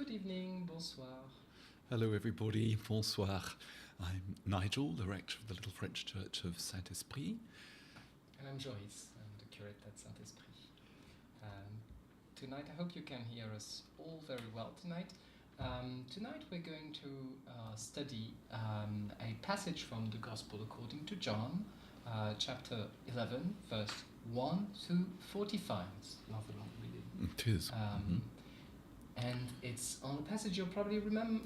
Good evening, bonsoir. Hello everybody, bonsoir. I'm Nigel, the rector of the Little French Church of Saint-Esprit. And I'm Joris, I'm the curate at Saint-Esprit. Tonight, I hope you can hear us all very well tonight. Tonight we're going to study a passage from the Gospel according to John, chapter 11, verse 1 to 45. It's rather long reading. It is. And it's on a passage you'll probably remember.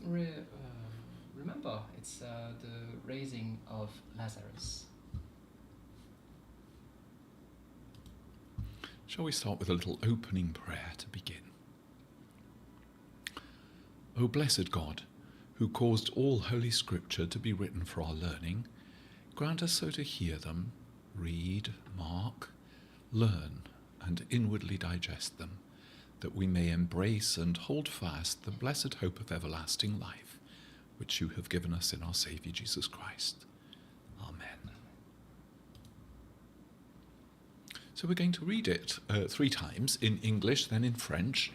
It's the raising of Lazarus. Shall we start with a little opening prayer to begin? O blessed God, who caused all Holy Scripture to be written for our learning, grant us so to hear them, read, mark, learn, and inwardly digest them, that we may embrace and hold fast the blessed hope of everlasting life, which you have given us in our Saviour Jesus Christ. Amen. So we're going to read it 3 times, in English, then in French,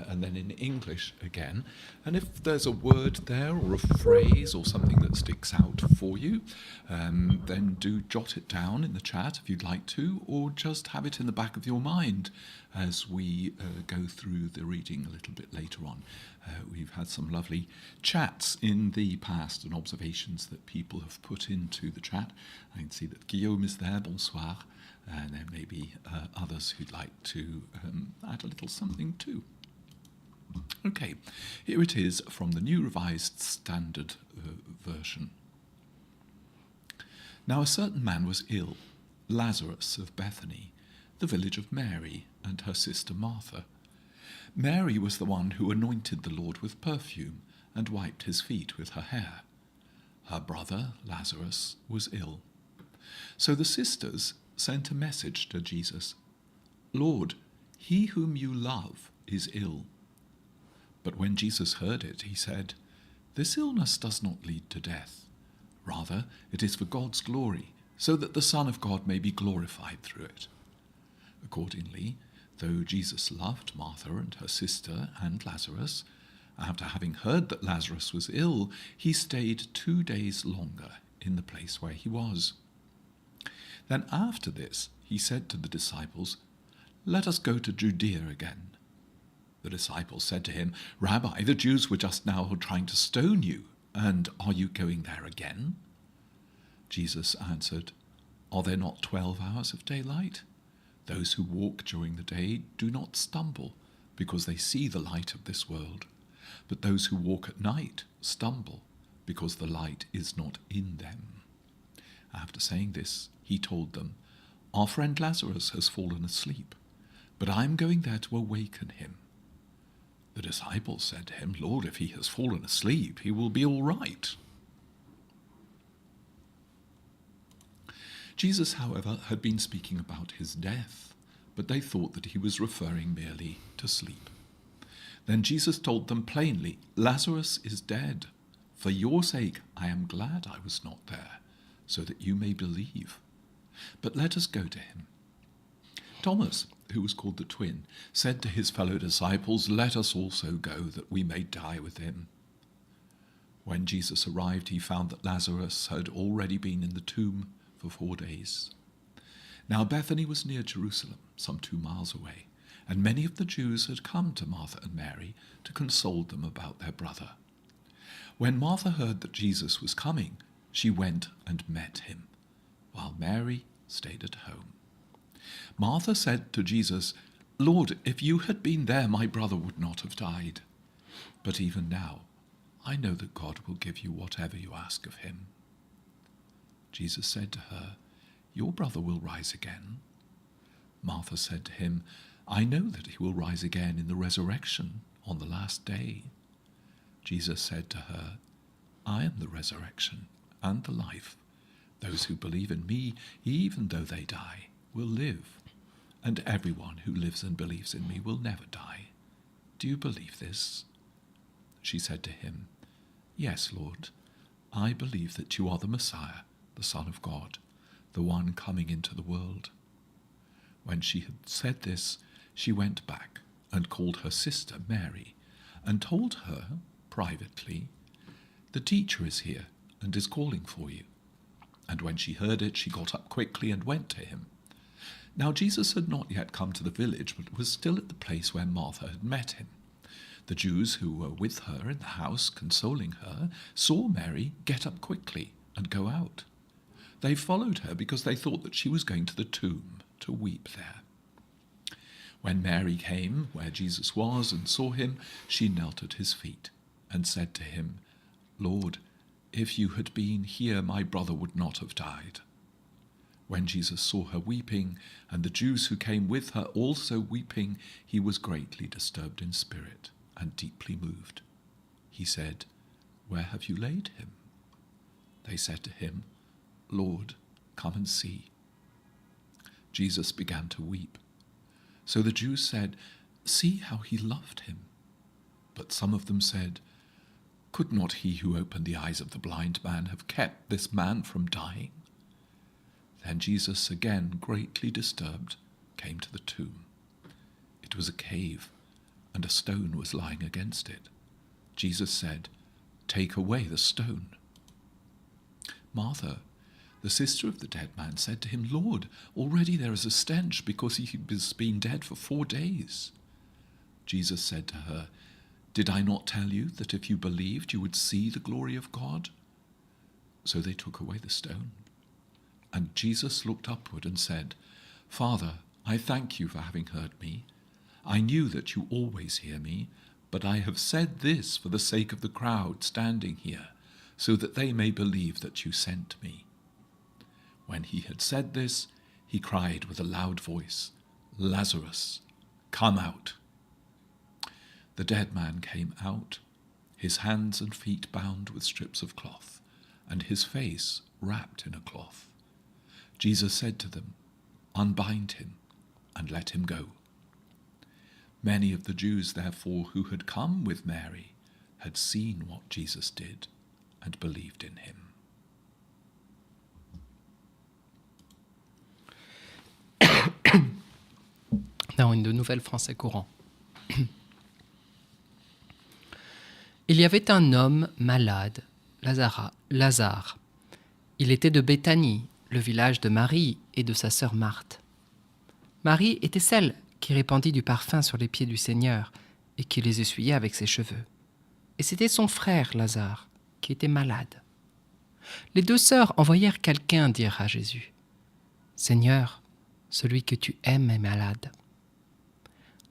and then in English again. And if there's a word there or a phrase or something that sticks out for you, then do jot it down in the chat if you'd like to, or just have it in the back of your mind as we go through the reading a little bit later on. We've had some lovely chats in the past and observations that people have put into the chat. I can see that Guillaume is there, bonsoir, and there may be others who'd like to add a little something too. Okay, here it is from the New Revised Standard Version. Now a certain man was ill, Lazarus of Bethany, the village of Mary and her sister Martha. Mary was the one who anointed the Lord with perfume and wiped his feet with her hair. Her brother, Lazarus, was ill. So the sisters sent a message to Jesus, "Lord, he whom you love is ill." But when Jesus heard it, he said, "This illness does not lead to death. Rather, it is for God's glory, so that the Son of God may be glorified through it." Accordingly, though Jesus loved Martha and her sister and Lazarus, after having heard that Lazarus was ill, he stayed 2 days longer in the place where he was. Then after this, he said to the disciples, "Let us go to Judea again." The disciples said to him, "Rabbi, the Jews were just now trying to stone you, and are you going there again?" Jesus answered, "Are there not 12 hours of daylight? Those who walk during the day do not stumble, because they see the light of this world. But those who walk at night stumble, because the light is not in them." After saying this, he told them, "Our friend Lazarus has fallen asleep, but I am going there to awaken him." The disciples said to him, "Lord, if he has fallen asleep, he will be all right." Jesus, however, had been speaking about his death, but they thought that he was referring merely to sleep. Then Jesus told them plainly, "Lazarus is dead. For your sake I am glad I was not there, so that you may believe. But let us go to him." Thomas, who was called the twin, said to his fellow disciples, "Let us also go, that we may die with him." When Jesus arrived, he found that Lazarus had already been in the tomb for 4 days. Now Bethany was near Jerusalem, some 2 miles away, and many of the Jews had come to Martha and Mary to console them about their brother. When Martha heard that Jesus was coming, she went and met him, while Mary stayed at home. Martha said to Jesus, "Lord, if you had been there, my brother would not have died. But even now, I know that God will give you whatever you ask of him." Jesus said to her, "Your brother will rise again." Martha said to him, "I know that he will rise again in the resurrection on the last day." Jesus said to her, "I am the resurrection and the life. Those who believe in me, even though they die, will live, and everyone who lives and believes in me will never die. Do you believe this?" She said to him, "Yes, Lord, I believe that you are the Messiah, the Son of God, the one coming into the world." When she had said this, she went back and called her sister Mary, and told her, privately, "The teacher is here and is calling for you." And when she heard it, she got up quickly and went to him. Now Jesus had not yet come to the village, but was still at the place where Martha had met him. The Jews who were with her in the house, consoling her, saw Mary get up quickly and go out. They followed her because they thought that she was going to the tomb to weep there. When Mary came where Jesus was and saw him, she knelt at his feet and said to him, "Lord, if you had been here, my brother would not have died." When Jesus saw her weeping, and the Jews who came with her also weeping, he was greatly disturbed in spirit and deeply moved. He said, "Where have you laid him?" They said to him, "Lord, come and see." Jesus began to weep. So the Jews said, "See how he loved him." But some of them said, "Could not he who opened the eyes of the blind man have kept this man from dying?" Then Jesus, again greatly disturbed, came to the tomb. It was a cave, and a stone was lying against it. Jesus said, "Take away the stone." Martha, the sister of the dead man, said to him, "Lord, already there is a stench, because he has been dead for 4 days." Jesus said to her, "Did I not tell you that if you believed, you would see the glory of God?" So they took away the stone. And Jesus looked upward and said, "Father, I thank you for having heard me. I knew that you always hear me, but I have said this for the sake of the crowd standing here, so that they may believe that you sent me." When he had said this, he cried with a loud voice, "Lazarus, come out." The dead man came out, his hands and feet bound with strips of cloth, and his face wrapped in a cloth. Jesus said to them, "Unbind him and let him go." Many of the Jews, therefore, who had come with Mary, had seen what Jesus did and believed in him. Dans une de nouvelles français courant. Il y avait un homme malade, Lazare. Il était de Béthanie, le village de Marie et de sa sœur Marthe. Marie était celle qui répandit du parfum sur les pieds du Seigneur et qui les essuyait avec ses cheveux. Et c'était son frère Lazare qui était malade. Les 2 sœurs envoyèrent quelqu'un dire à Jésus, « Seigneur, celui que tu aimes est malade. »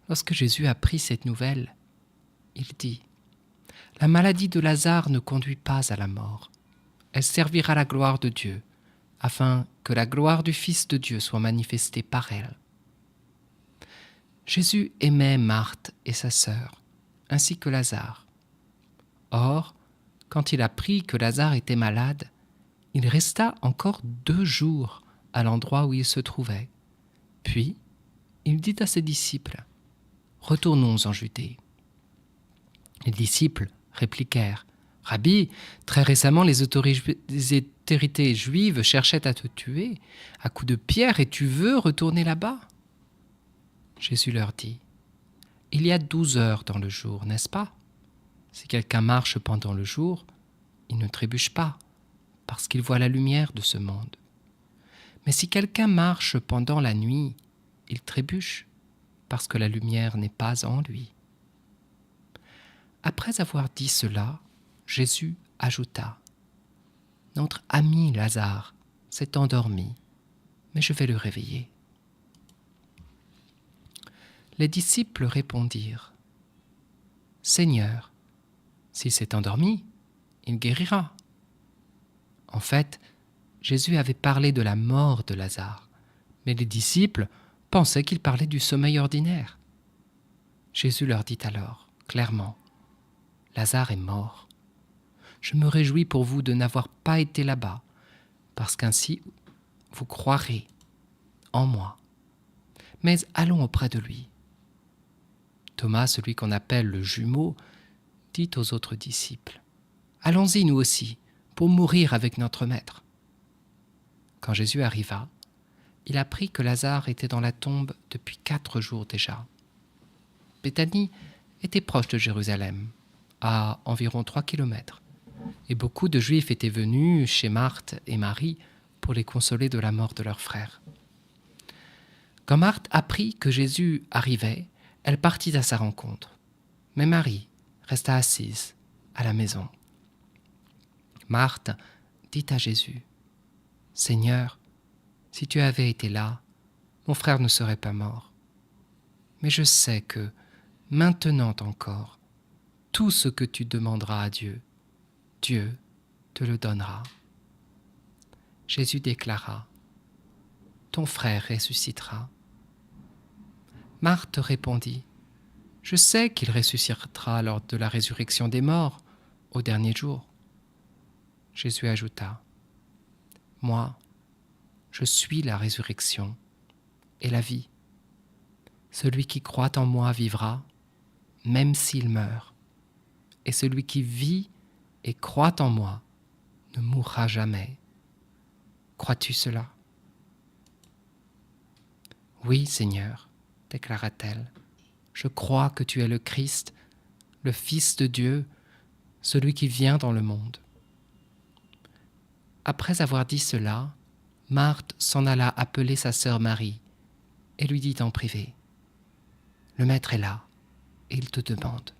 Lorsque Jésus apprit cette nouvelle, il dit, « La maladie de Lazare ne conduit pas à la mort. Elle servira la gloire de Dieu, afin que la gloire du Fils de Dieu soit manifestée par elle. » Jésus aimait Marthe et sa sœur, ainsi que Lazare. Or, quand il apprit que Lazare était malade, il resta encore 2 jours à l'endroit où il se trouvait. Puis, il dit à ses disciples, « Retournons en Judée. » Les disciples répliquèrent, « Rabbi, très récemment les autorités juives cherchaient à te tuer à coups de pierre et tu veux retourner là-bas ?» Jésus leur dit, « Il y a 12 heures dans le jour, n'est-ce pas? Si quelqu'un marche pendant le jour, il ne trébuche pas, parce qu'il voit la lumière de ce monde. Mais si quelqu'un marche pendant la nuit, il trébuche, parce que la lumière n'est pas en lui. » Après avoir dit cela, Jésus ajouta, « Notre ami Lazare s'est endormi, mais je vais le réveiller. » Les disciples répondirent, « Seigneur, s'il s'est endormi, il guérira. » En fait, Jésus avait parlé de la mort de Lazare, mais les disciples pensaient qu'il parlait du sommeil ordinaire. Jésus leur dit alors, clairement, « Lazare est mort. Je me réjouis pour vous de n'avoir pas été là-bas, parce qu'ainsi vous croirez en moi. Mais allons auprès de lui. » Thomas, celui qu'on appelle le jumeau, dit aux autres disciples, « Allons-y nous aussi, pour mourir avec notre maître. » Quand Jésus arriva, il apprit que Lazare était dans la tombe depuis 4 jours déjà. Béthanie était proche de Jérusalem, à environ 3 kilomètres, et beaucoup de Juifs étaient venus chez Marthe et Marie pour les consoler de la mort de leur frère. Quand Marthe apprit que Jésus arrivait, elle partit à sa rencontre. Mais Marie resta assise à la maison. Marthe dit à Jésus, « Seigneur, si tu avais été là, mon frère ne serait pas mort. Mais je sais que, maintenant encore, tout ce que tu demanderas à Dieu, Dieu te le donnera. » Jésus déclara, « Ton frère ressuscitera. » Marthe répondit, « Je sais qu'il ressuscitera lors de la résurrection des morts, au dernier jour. » Jésus ajouta, « Moi, je suis la résurrection et la vie. Celui qui croit en moi vivra, même s'il meurt. Et celui qui vit et croit en moi ne mourra jamais. Crois-tu cela ? » « Oui, Seigneur, déclara-t-elle, je crois que tu es le Christ, le Fils de Dieu, celui qui vient dans le monde. » Après avoir dit cela, Marthe s'en alla appeler sa sœur Marie et lui dit en privé, « Le Maître est là et il te demande. »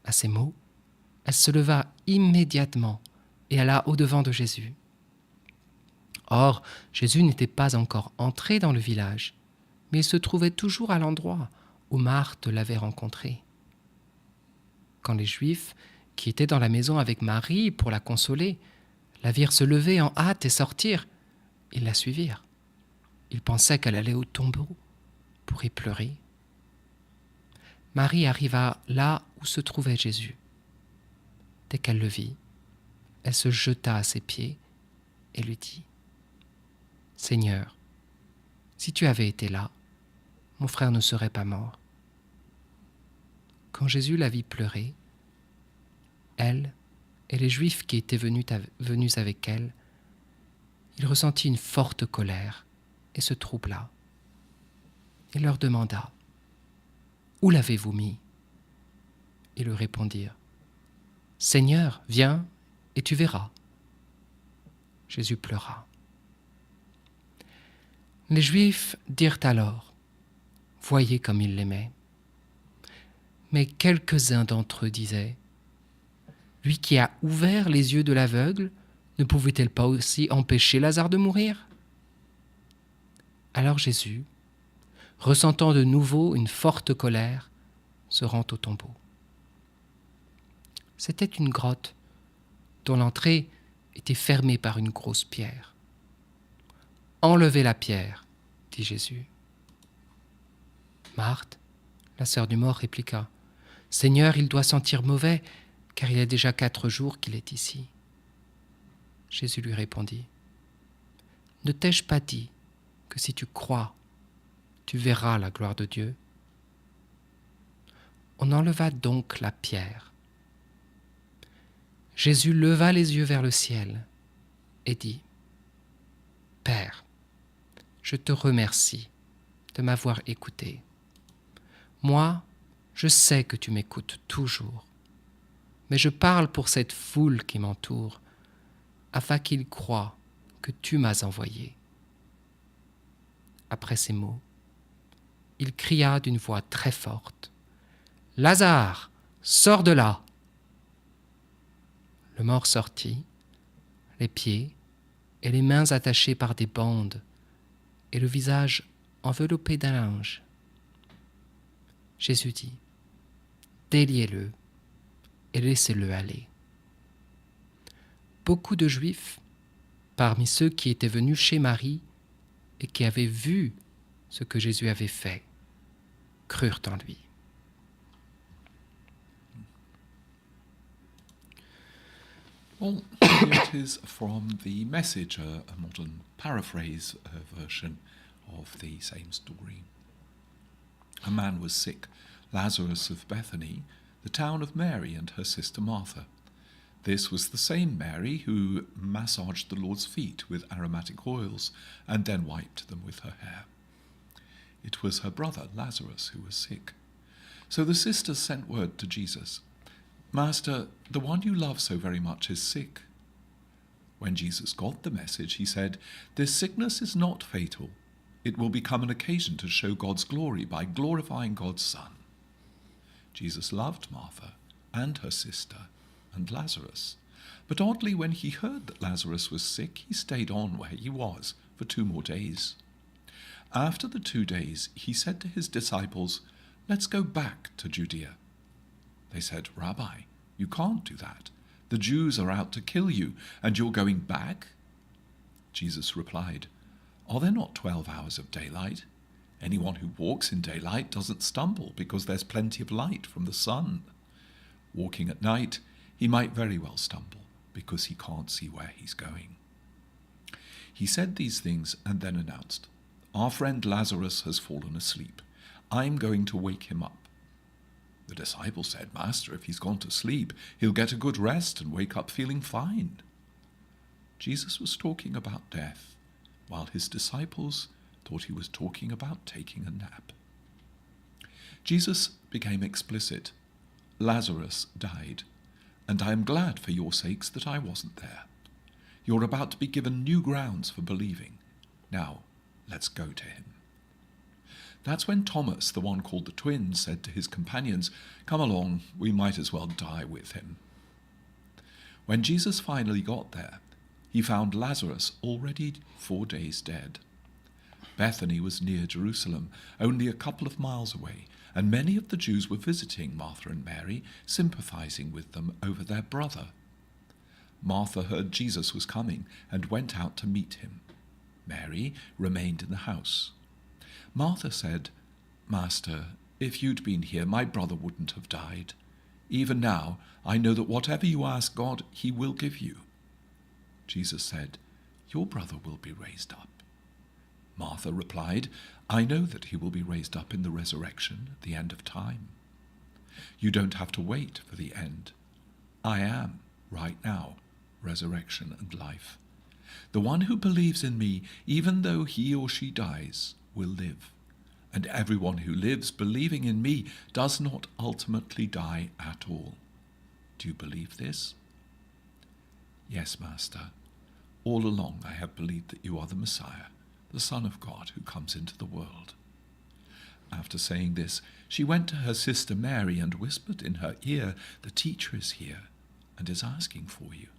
À ces mots, elle se leva immédiatement et alla au-devant de Jésus. Or, Jésus n'était pas encore entré dans le village, mais il se trouvait toujours à l'endroit où Marthe l'avait rencontré. Quand les Juifs, qui étaient dans la maison avec Marie pour la consoler, la virent se lever en hâte et sortir, ils la suivirent. Ils pensaient qu'elle allait au tombeau pour y pleurer. Marie arriva là où se trouvait Jésus. Dès qu'elle le vit, elle se jeta à ses pieds et lui dit, « Seigneur, si tu avais été là, mon frère ne serait pas mort. » Quand Jésus la vit pleurer, elle et les Juifs qui étaient venus avec elle, il ressentit une forte colère et se troubla. Il leur demanda, « Où l'avez-vous mis ?» Ils lui répondirent, « Seigneur, viens et tu verras. » Jésus pleura. Les Juifs dirent alors, « Voyez comme il l'aimait. » Mais quelques-uns d'entre eux disaient, « Lui qui a ouvert les yeux de l'aveugle, ne pouvait-il pas aussi empêcher Lazare de mourir ?» Alors Jésus, ressentant de nouveau une forte colère, se rend au tombeau. C'était une grotte dont l'entrée était fermée par une grosse pierre. « Enlevez la pierre, » dit Jésus. Marthe, la sœur du mort, répliqua, « Seigneur, il doit sentir mauvais, car il y a déjà 4 jours qu'il est ici. » Jésus lui répondit, « Ne t'ai-je pas dit que si tu crois, tu verras la gloire de Dieu ?» On enleva donc la pierre. Jésus leva les yeux vers le ciel et dit, « Père, je te remercie de m'avoir écouté. Moi, je sais que tu m'écoutes toujours, mais je parle pour cette foule qui m'entoure, afin qu'ils croient que tu m'as envoyé. » Après ces mots, il cria d'une voix très forte, « Lazare, sors de là !» Le mort sortit, les pieds et les mains attachés par des bandes, et le visage enveloppé d'un linge. Jésus dit, « Déliez-le et laissez-le aller. » Beaucoup de Juifs, parmi ceux qui étaient venus chez Marie et qui avaient vu ce que Jésus avait fait, crurent en lui. Well, here it is from the Message, a modern paraphrase version of the same story. A man was sick, Lazarus of Bethany, the town of Mary and her sister Martha. This was the same Mary who massaged the Lord's feet with aromatic oils and then wiped them with her hair. It was her brother Lazarus who was sick. So the sisters sent word to Jesus, "Master, the one you love so very much is sick." When Jesus got the message, he said, "This sickness is not fatal. It will become an occasion to show God's glory by glorifying God's Son." Jesus loved Martha and her sister and Lazarus. But oddly, when he heard that Lazarus was sick, he stayed on where he was for 2 more days. After the 2 days, he said to his disciples, "Let's go back to Judea." They said, "Rabbi, you can't do that. The Jews are out to kill you, and you're going back?" Jesus replied, "Are there not 12 hours of daylight? Anyone who walks in daylight doesn't stumble because there's plenty of light from the sun. Walking at night, he might very well stumble because he can't see where he's going." He said these things and then announced, "Our friend Lazarus has fallen asleep. I'm going to wake him up." The disciples said, "Master, if he's gone to sleep, he'll get a good rest and wake up feeling fine." Jesus was talking about death, while his disciples thought he was talking about taking a nap. Jesus became explicit. "Lazarus died, and I am glad for your sakes that I wasn't there. You're about to be given new grounds for believing. Now, let's go to him." That's when Thomas, the one called the twin, said to his companions, "Come along, we might as well die with him." When Jesus finally got there, he found Lazarus already 4 days dead. Bethany was near Jerusalem, only a couple of miles away, and many of the Jews were visiting Martha and Mary, sympathizing with them over their brother. Martha heard Jesus was coming and went out to meet him. Mary remained in the house. Martha said, "Master, if you'd been here, my brother wouldn't have died. Even now, I know that whatever you ask God, he will give you." Jesus said, "Your brother will be raised up." Martha replied, "I know that he will be raised up in the resurrection at the end of time." "You don't have to wait for the end. I am, right now, resurrection and life. The one who believes in me, even though he or she dies, will live. And everyone who lives believing in me does not ultimately die at all. Do you believe this?" "Yes, Master. All along I have believed that you are the Messiah, the Son of God who comes into the world." After saying this, she went to her sister Mary and whispered in her ear, "The teacher is here and is asking for you."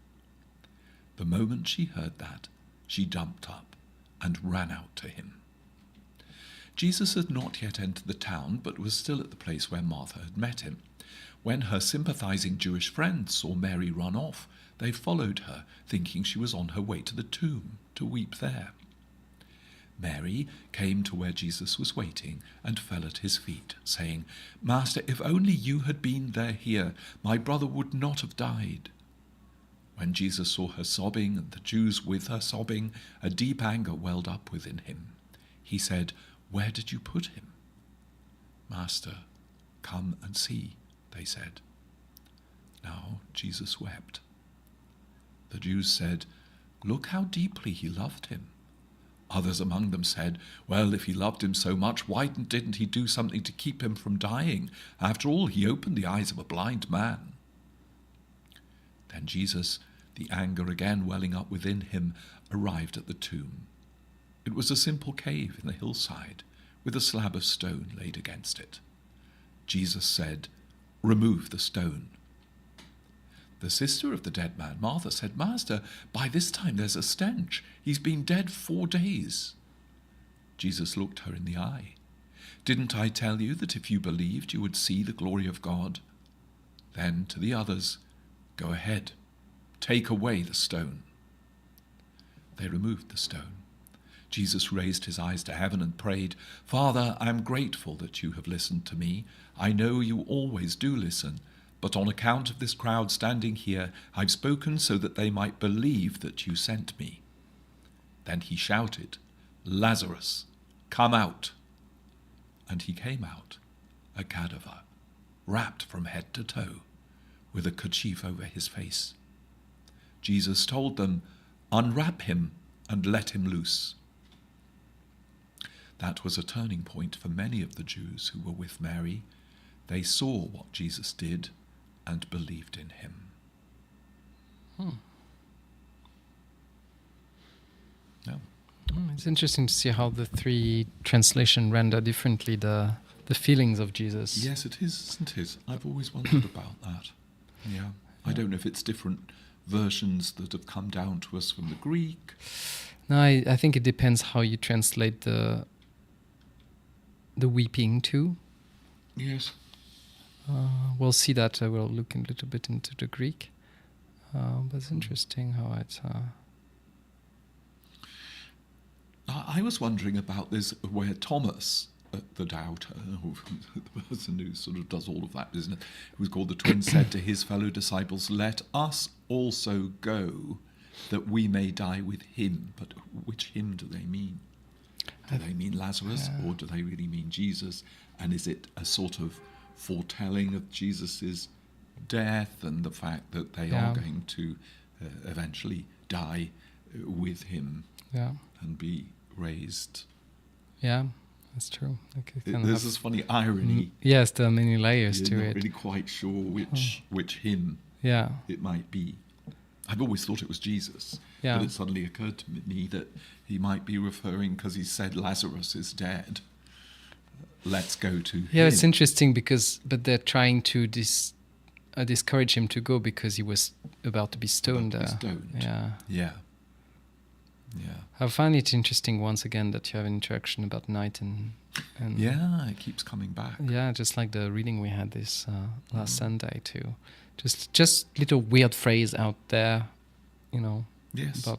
The moment she heard that, she jumped up and ran out to him. Jesus had not yet entered the town, but was still at the place where Martha had met him. When her sympathizing Jewish friends saw Mary run off, they followed her, thinking she was on her way to the tomb to weep there. Mary came to where Jesus was waiting and fell at his feet, saying, "Master, if only you had been there here, my brother would not have died." When Jesus saw her sobbing and the Jews with her sobbing, a deep anger welled up within him. He said, "Where did you put him?" "Master, come and see," they said. Now Jesus wept. The Jews said, "Look how deeply he loved him." Others among them said, "Well, if he loved him so much, why didn't he do something to keep him from dying? After all, he opened the eyes of a blind man." Then Jesus, the anger again welling up within him, arrived at the tomb. It was a simple cave in the hillside, with a slab of stone laid against it. Jesus said, "Remove the stone." The sister of the dead man, Martha, said, "Master, by this time there's a stench. He's been dead 4 days." Jesus looked her in the eye. "Didn't I tell you that if you believed, you would see the glory of God?" Then to the others, "Go ahead, take away the stone." They removed the stone. Jesus raised his eyes to heaven and prayed, "Father, I am grateful that you have listened to me. I know you always do listen, but on account of this crowd standing here, I've spoken so that they might believe that you sent me." Then he shouted, "Lazarus, come out." And he came out, a cadaver, wrapped from head to toe, with a kerchief over his face. Jesus told them, "Unwrap him and let him loose." That was a turning point for many of the Jews who were with Mary. They saw what Jesus did and believed in him. Yeah. It's interesting to see how the three translations render differently the feelings of Jesus. Yes, it is, isn't it? I've always wondered about that. Yeah. I don't know if it's different versions that have come down to us from the Greek. No, I think it depends how you translate the weeping too. Yes. We'll see that. We'll look a little bit into the Greek. But it's interesting how it's... I was wondering about this, where Thomas, the doubter, the person who sort of does all of that business, who's called the twin, said to his fellow disciples, "Let us also go, that we may die with him." But which him do they mean? Do they mean Lazarus, or do they really mean Jesus? And is it a sort of foretelling of Jesus's death and the fact that they are going to eventually die with him and be raised? Yeah, that's true. There's this funny irony. Yes, there are many layers to You're it. not really quite sure which him it might be. I've always thought it was Jesus, but it suddenly occurred to me that he might be referring, because he said Lazarus is dead, let's go to him. Yeah, it's interesting but they're trying to discourage him to go because he was about to be stoned. Yeah. I find it interesting once again that you have an interaction about night and yeah, it keeps coming back. Yeah, just like the reading we had this last Sunday too. Just little weird phrase out there, Yes. But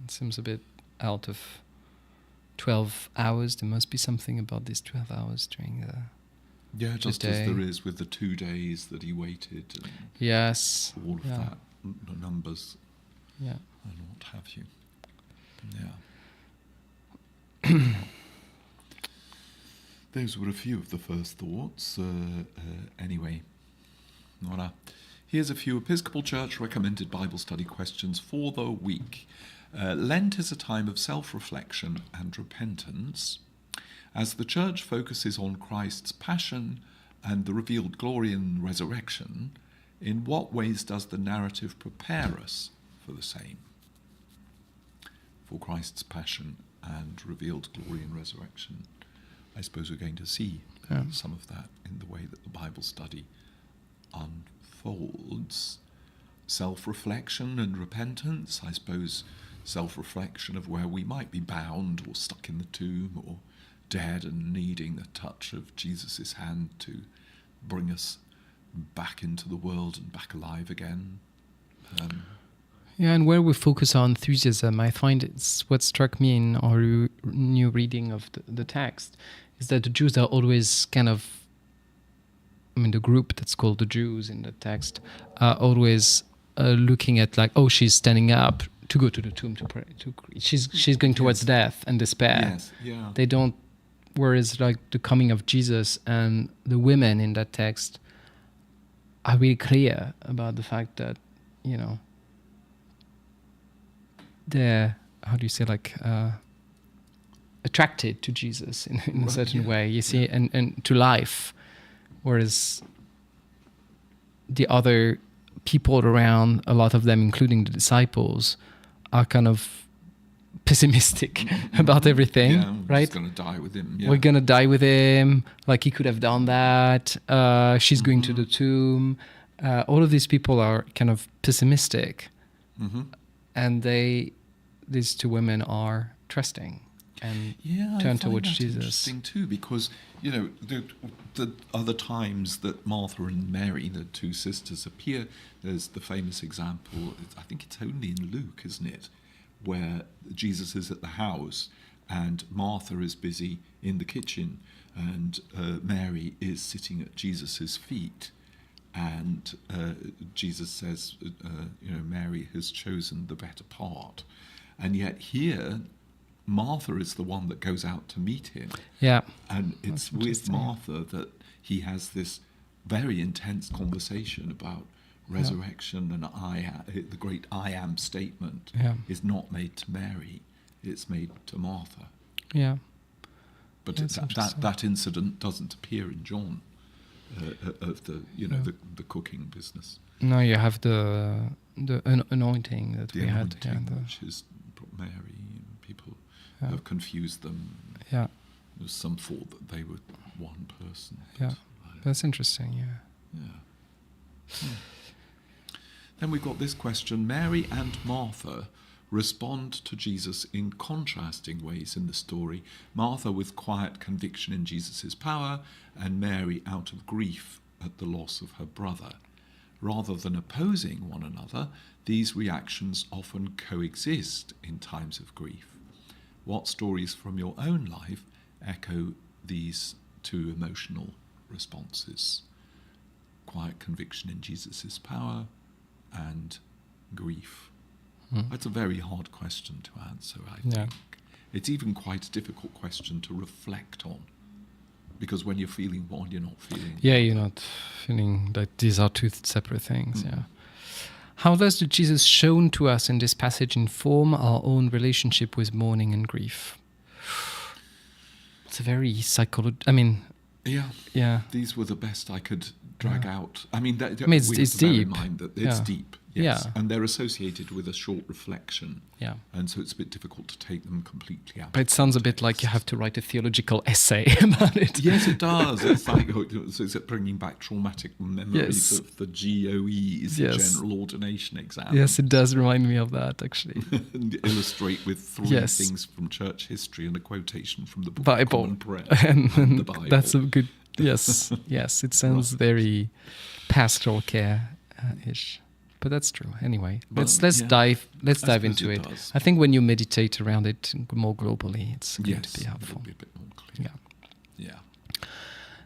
it seems a bit out of 12 hours. There must be something about these 12 hours during the just day. As there is with the 2 days that he waited. And yes. all of that, the numbers. Yeah. And what have you. Yeah. Those were a few of the first thoughts. Anyway, voilà. Here's a few Episcopal Church recommended Bible study questions for the week. Lent is a time of self-reflection and repentance. As the Church focuses on Christ's passion and the revealed glory and resurrection, in what ways does the narrative prepare us for the same? For Christ's passion and revealed glory and resurrection. I suppose we're going to see some of that in the way that the Bible study unfolds. Self-reflection and repentance, I suppose self-reflection of where we might be bound or stuck in the tomb or dead and needing the touch of Jesus' hand to bring us back into the world and back alive again. And where we focus on enthusiasm, I find it's what struck me in our new reading of the text, is that the Jews are always kind of, the group that's called the Jews in the text, are always looking at like, oh, she's standing up to go to the tomb to pray. She's going towards death and despair. Yes, yeah. They don't, whereas like the coming of Jesus and the women in that text are really clear about the fact that, they're, how do you say, like attracted to Jesus in a certain way, you see, and to life, whereas the other people around, a lot of them, including the disciples, are kind of pessimistic about everything, right? We're going to die with him. We're going to die with him. Like, he could have done that. She's going to the tomb. All of these people are kind of pessimistic. And these two women are trusting and turn towards Jesus. Interesting too, because the other times that Martha and Mary, the two sisters, appear, there's the famous example. I think it's only in Luke, isn't it, where Jesus is at the house and Martha is busy in the kitchen and Mary is sitting at Jesus's feet. And Jesus says, Mary has chosen the better part. And yet here, Martha is the one that goes out to meet him. Yeah. And it's with Martha that he has this very intense conversation about resurrection and the great I am statement is not made to Mary, it's made to Martha. Yeah. But that incident doesn't appear in John. of the the cooking business. No, you have the anointing that The we anointing, had. which is Mary. People have confused them. Yeah. Some thought that they were one person. Yeah, that's interesting. Yeah. Then we've got this question: Mary and Martha respond to Jesus in contrasting ways in the story. Martha with quiet conviction in Jesus' power, and Mary out of grief at the loss of her brother. Rather than opposing one another, these reactions often coexist in times of grief. What stories from your own life echo these two emotional responses? Quiet conviction in Jesus' power and grief. That's a very hard question to answer, I think. It's even quite a difficult question to reflect on, because when you're feeling one, you're not feeling Yeah, you're not feeling that these are two separate things, yeah. How does the Jesus shown to us in this passage inform our own relationship with mourning and grief? It's a very Yeah. These were the best I could drag out. I mean, it's we have to bear in deep. mind that it's deep. Yes, Yeah. and they're associated with a short reflection. Yeah. And so it's a bit difficult to take them completely out. But it sounds a bit like you have to write a theological essay about it. Yes, it does. It's like so it's bringing back traumatic memories of the GOEs, the General Ordination exam. Yes, it does remind me of that, actually. And illustrate with three things from church history and a quotation from the Book of Common Prayer and the Bible. That's a good... Yes, yes. It sounds very pastoral care-ish. But that's true. Anyway, let's dive into it. I think when you meditate around it more globally, it's going to be helpful. It'll be a bit more clear. Yeah.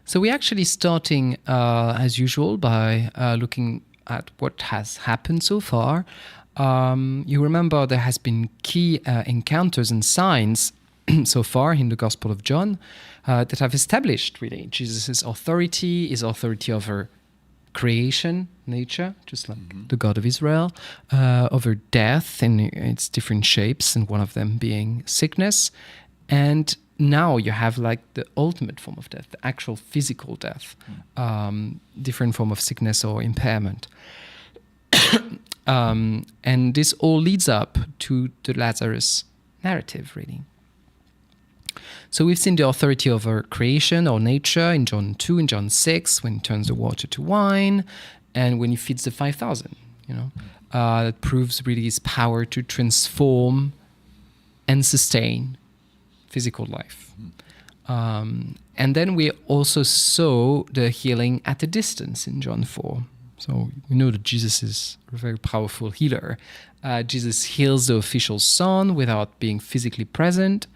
So we're actually starting, as usual, by looking at what has happened so far. You remember there has been key encounters and signs so far in the Gospel of John that have established really Jesus' authority, his authority over creation, nature, just like the God of Israel, over death in its different shapes, and one of them being sickness. And now you have like the ultimate form of death, the actual physical death, different form of sickness or impairment. And this all leads up to the Lazarus narrative, really. So we've seen the authority over creation or nature in John 2, in John 6, when he turns the water to wine, and when he feeds the 5,000, that proves really his power to transform and sustain physical life. And then we also saw the healing at a distance in John 4. So we know that Jesus is a very powerful healer. Jesus heals the official's son without being physically present,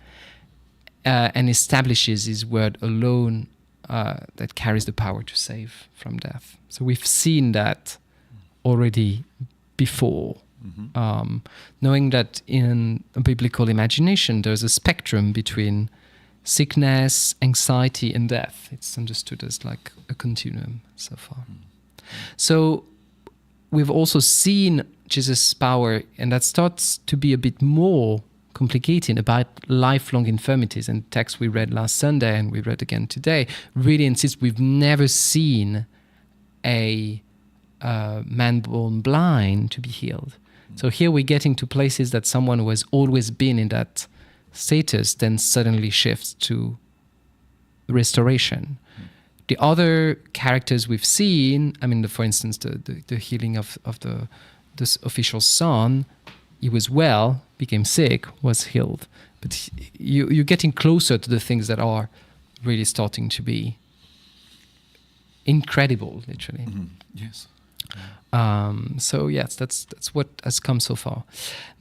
and establishes his word alone that carries the power to save from death. So we've seen that already before, knowing that in a biblical imagination there's a spectrum between sickness, anxiety, and death. It's understood as like a continuum so far. So we've also seen Jesus' power, and that starts to be a bit more complicated about lifelong infirmities. And the text we read last Sunday and we read again today really insists we've never seen a man born blind to be healed. So here we're getting to places that someone who has always been in that status then suddenly shifts to restoration. The other characters we've seen, I mean, for instance, the healing of this official's son, he was well, became sick, was healed. But you're getting closer to the things that are really starting to be incredible, literally. Yes. So yes, that's what has come so far.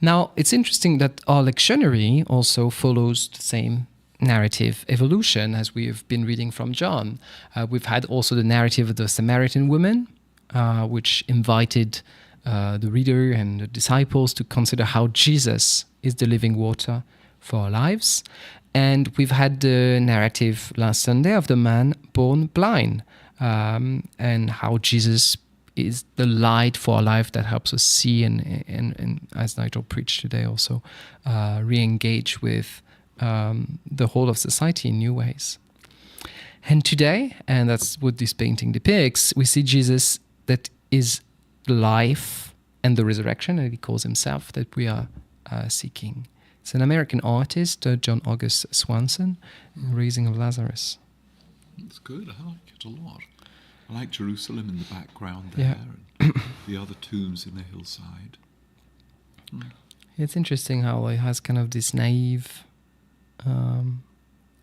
Now, it's interesting that our lectionary also follows the same narrative evolution as we have been reading from John. We've had also the narrative of the Samaritan woman, which invited the reader and the disciples to consider how Jesus is the living water for our lives. And we've had the narrative last Sunday of the man born blind, and how Jesus is the light for our life that helps us see and as Nigel preached today also, re-engage with the whole of society in new ways. And today, and that's what this painting depicts, we see Jesus that is life and the resurrection, and he calls himself, that we are seeking. It's an American artist, John August Swanson, Raising of Lazarus. It's good. I like it a lot. I like Jerusalem in the background Yeah. there, and the other tombs in the hillside. It's interesting how it has kind of this naive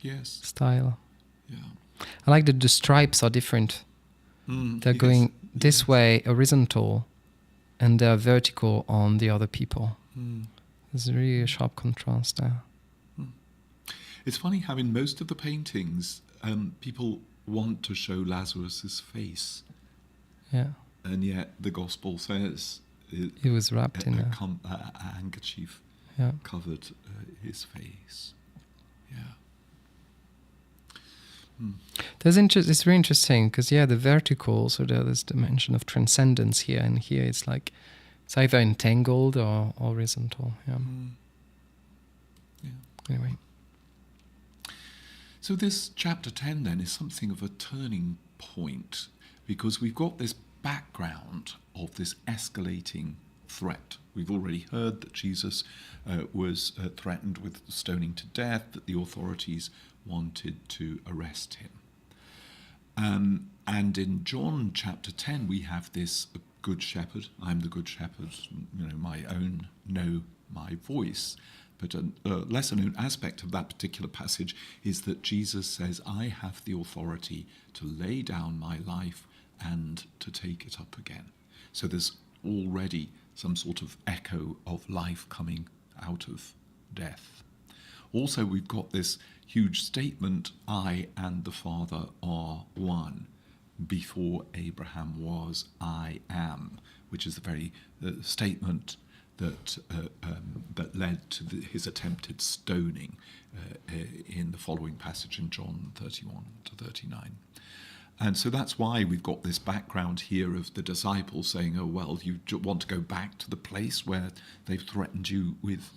Yes. style. Yeah. I like that the stripes are different. They're yes, going this yes. way, horizontal, and they're vertical on the other people. Mm. There's really a sharp contrast there. It's funny how in most of the paintings, people want to show Lazarus's face, Yeah, and yet the Gospel says he was wrapped in a... a handkerchief Yeah. covered his face. Yeah. It's very interesting because, the vertical, so there's dimension of transcendence here, and here it's like it's either entangled or horizontal. Yeah. Yeah. Anyway. So this chapter 10 then is something of a turning point, because we've got this background of this escalating threat. We've already heard that Jesus was threatened with stoning to death, that the authorities wanted to arrest him. And in John chapter 10, we have this good shepherd. I'm the good shepherd, my own know my voice. But a lesser known aspect of that particular passage is that Jesus says, I have the authority to lay down my life and to take it up again. So there's already some sort of echo of life coming out of death. Also, we've got this huge statement, I and the Father are one. Before Abraham was, I am, which is the very statement that led to his attempted stoning in the following passage in John 31 to 39. And so that's why we've got this background here of the disciples saying, oh, well, you want to go back to the place where they've threatened you with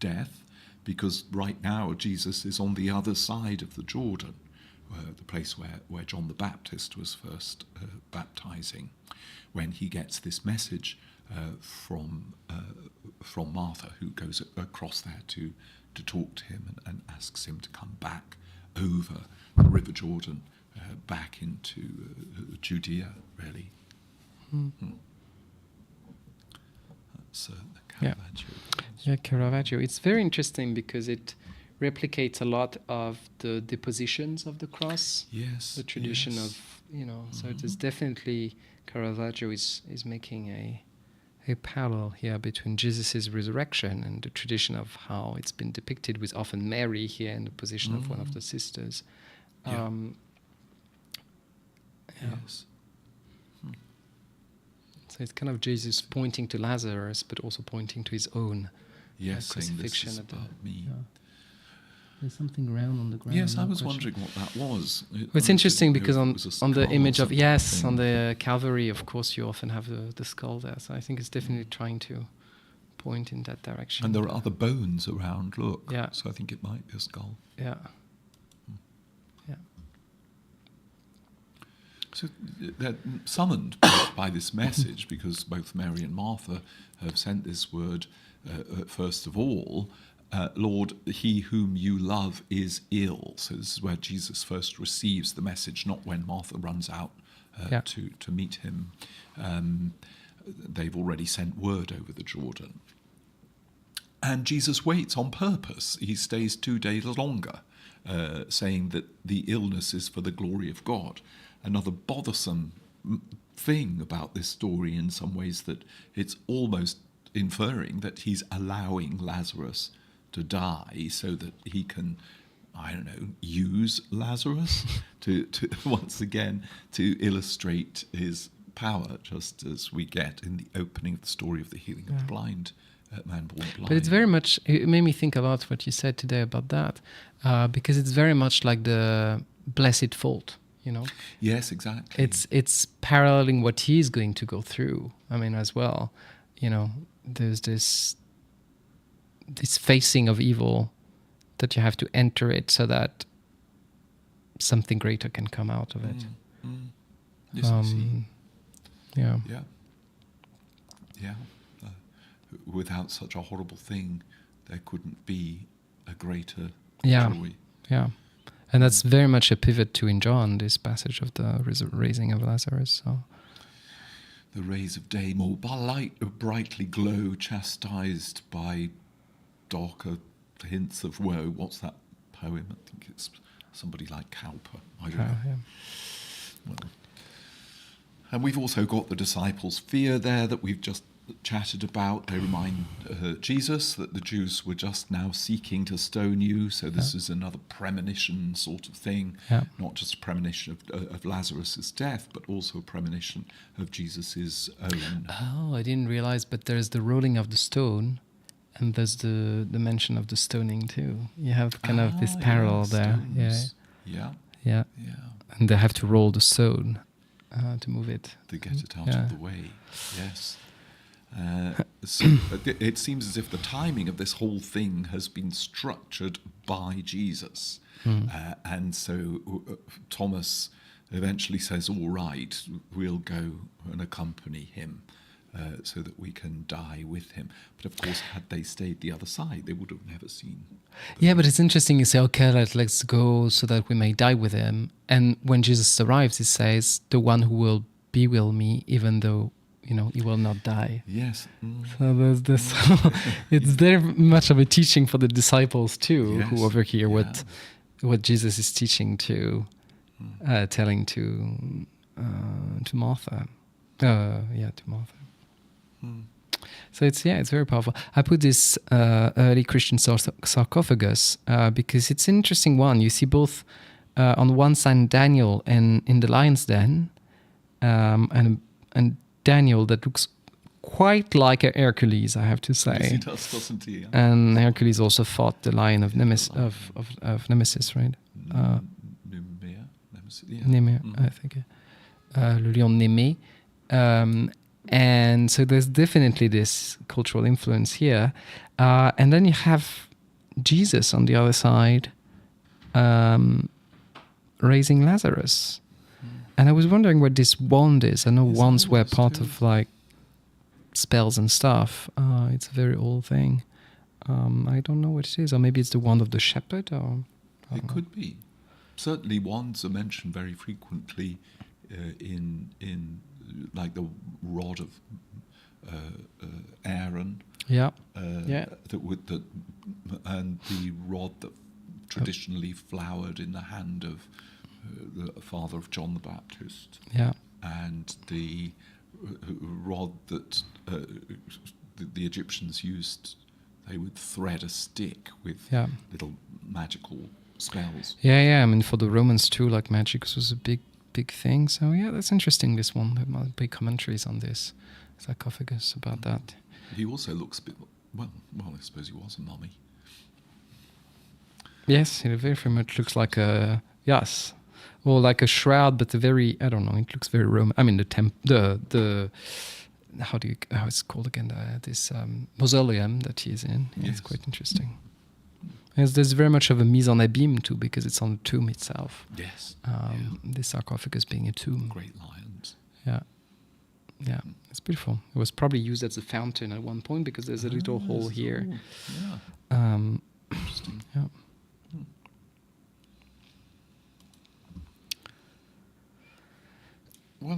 death, because right now Jesus is on the other side of the Jordan, the place where John the Baptist was first baptizing, when he gets this message from Martha, who goes across there to talk to him and asks him to come back over the River Jordan, back into Judea, really. That's Caravaggio. Yeah, Caravaggio. It's very interesting because it replicates a lot of the depositions of the cross. Yes. The tradition yes. of, so it is definitely, Caravaggio is making a parallel here between Jesus' resurrection and the tradition of how it's been depicted, with often Mary here in the position of one of the sisters. Yeah. Yes. So it's kind of Jesus pointing to Lazarus, but also pointing to his own Yes, saying this crucifixion is at the... about me. Yeah. There's something round on the ground. Yes, I was wondering what that was. It's interesting because on the image of, something. on the Calvary, of course, you often have the skull there. So I think it's definitely trying to point in that direction. And there are other bones around, look. Yeah. So I think it might be a skull. Yeah. Yeah. So they're summoned by this message, because both Mary and Martha have sent this word, first of all, Lord, he whom you love is ill. So this is where Jesus first receives the message, not when Martha runs out to meet him. They've already sent word over the Jordan. And Jesus waits on purpose. He stays 2 days longer, saying that the illness is for the glory of God. Another bothersome thing about this story in some ways, that it's almost inferring that he's allowing Lazarus to die so that he can, use Lazarus to once again to illustrate his power, just as we get in the opening of the story of the healing of the blind man born blind. But it's very much, it made me think about what you said today about that, because it's very much like the blessed fault, Yes, exactly. It's paralleling what he's going to go through. As well, there's this facing of evil, that you have to enter it so that something greater can come out of it. Yes, I see. Yeah. Without such a horrible thing, there couldn't be a greater Yeah. joy. Yeah. And that's very much a pivot to in John, this passage of the raising of Lazarus. So. The rays of day more brightly glow, chastised by darker hints of woe. What's that poem? I think it's somebody like Cowper. I don't know. Yeah. Well, and we've also got the disciples' fear there that we've just chatted about. They remind Jesus that the Jews were just now seeking to stone you, so this is another premonition sort of thing, not just a premonition of Lazarus' death, but also a premonition of Jesus' own. Oh, I didn't realize, but there's the rolling of the stone, and there's the mention of the stoning too. You have kind of this parallel there. Yeah. And they have to roll the stone to move it. To get it out of the way, yes. So it seems as if the timing of this whole thing has been structured by Jesus. And so Thomas eventually says, all right, we'll go and accompany him so that we can die with him. But of course, had they stayed the other side, they would have never seen. Yeah, but it's interesting. You say, okay, let's go so that we may die with him. And when Jesus arrives, he says, the one who will be with me, even though he will not die. Yes. So there's this. It's very much of a teaching for the disciples too, who overhear what Jesus is teaching to, telling to Martha. To Martha. So it's very powerful. I put this early Christian sarcophagus because it's an interesting one. You see both on one side Daniel in the lion's den, and Daniel that looks quite like a Hercules, I have to say. Yes, he does, doesn't he? Yeah. And Hercules also fought the lion of Nemesis, Nemesis, right? Némée, I think. Le lion Némée. And so there's definitely this cultural influence here. And then you have Jesus on the other side raising Lazarus. And I was wondering what this wand is. I know wands were part of like spells and stuff. It's a very old thing. I don't know what it is. Or maybe it's the wand of the shepherd. Or it could be. Certainly wands are mentioned very frequently in like the rod of Aaron. And the rod that traditionally flowered in the hand of the father of John the Baptist, and the rod that the Egyptians used, they would thread a stick with little magical spells. I mean, for the Romans too, like magic was a big thing. So that's interesting, this one. There might be commentaries on this sarcophagus about that. He also looks a bit, well, I suppose he was a mummy. Yes, it very much looks like a, or like a shroud, but very, I don't know, it looks very Roman. I mean, the how it's called again, this mausoleum that he is in. It's quite interesting. There's very much of a mise en abîme too, because it's on the tomb itself. Yes. This sarcophagus being a tomb. Great lions. Yeah, it's beautiful. It was probably used as a fountain at one point because there's a little hole here. Interesting. Yeah. Well,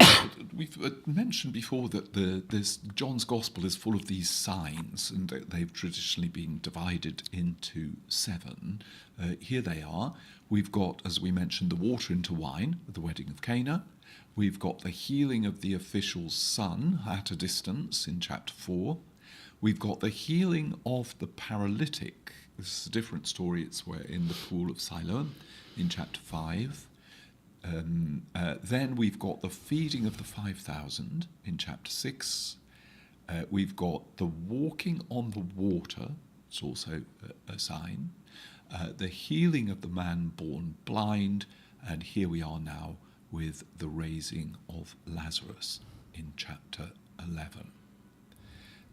we've mentioned before that this John's Gospel is full of these signs, and they've traditionally been divided into 7. Here they are. We've got, as we mentioned, the water into wine at the wedding of Cana. We've got the healing of the official's son at a distance in chapter 4. We've got the healing of the paralytic. This is a different story. It's where in the pool of Siloam in chapter 5. Then we've got the feeding of the 5,000 in chapter 6. We've got the walking on the water. It's also a sign. The healing of the man born blind. And here we are now with the raising of Lazarus in chapter 11.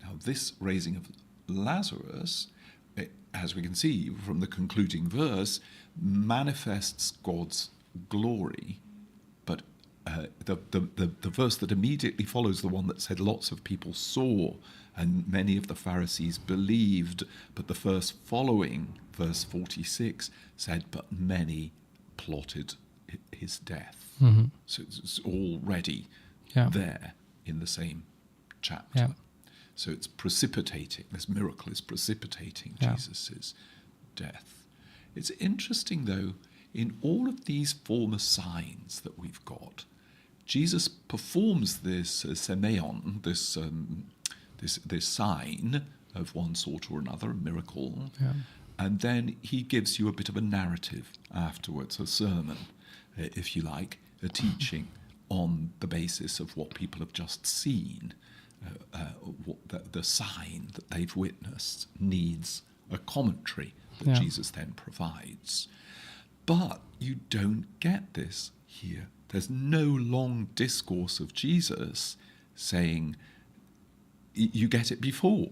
Now, this raising of Lazarus, as we can see from the concluding verse, manifests God's glory, but the verse that immediately follows the one that said lots of people saw and many of the Pharisees believed, but the verse following, verse 46, said, but many plotted his death. Mm-hmm. So it's already there in the same chapter. Yeah. So it's precipitating, this miracle is precipitating Jesus' death. It's interesting, though, in all of these former signs that we've got, Jesus performs this semeion, this sign of one sort or another, a miracle, and then he gives you a bit of a narrative afterwards, a sermon, if you like, a teaching on the basis of what people have just seen. What the sign that they've witnessed needs a commentary that Jesus then provides. But you don't get this here. There's no long discourse of Jesus saying, you get it before.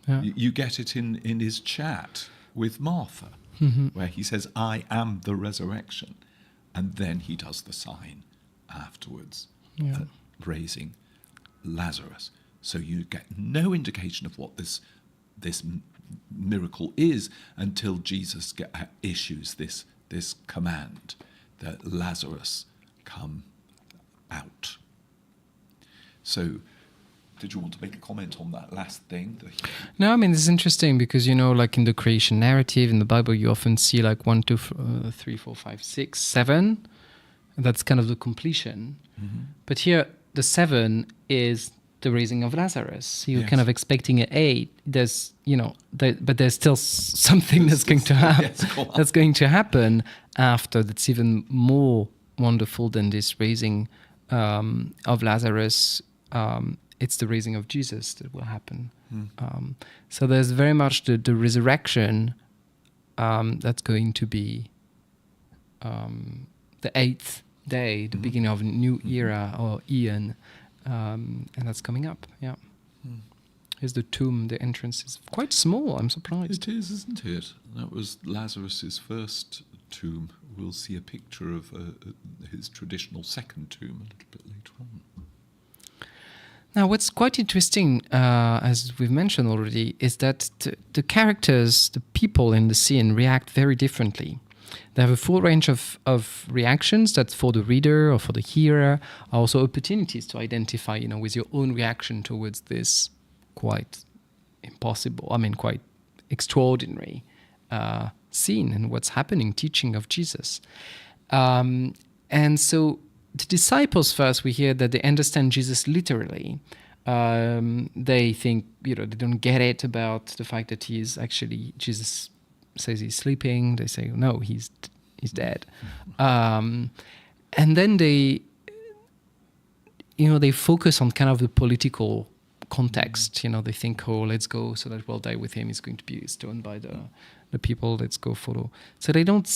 Yeah. You get it in his chat with Martha, where he says, I am the resurrection. And then he does the sign afterwards, raising Lazarus. So you get no indication of what this miracle is until Jesus issues this command that Lazarus come out. So, did you want to make a comment on that last thing? No, I mean, it's interesting because, like in the creation narrative in the Bible, you often see like 1, 2, 3, 4, 5, 6, 7. That's kind of the completion. Mm-hmm. But here, the 7 is the raising of Lazarus. You're kind of expecting an 8. There's, but there's still something that's going to happen. That's going to happen after. That's even more wonderful than this raising of Lazarus. It's the raising of Jesus that will happen. So there's very much the resurrection that's going to be the 8th day, the beginning of a new era or eon. And that's coming up, Here's the tomb. The entrance is quite small. I'm surprised. It is, isn't it? That was Lazarus's first tomb. We'll see a picture of his traditional second tomb a little bit later on. Now, what's quite interesting, as we've mentioned already, is that the characters, the people in the scene, react very differently. They have a full range of reactions that for the reader or for the hearer are also opportunities to identify, with your own reaction towards this quite extraordinary scene and what's happening, teaching of Jesus. And so the disciples first, we hear that they understand Jesus literally. They think, they don't get it about the fact that Jesus says he's sleeping. They say, no, he's dead. And then they focus on kind of the political context. They think, oh, let's go so that we'll die with him. He's going to be stoned by the people. Let's go follow. So they don't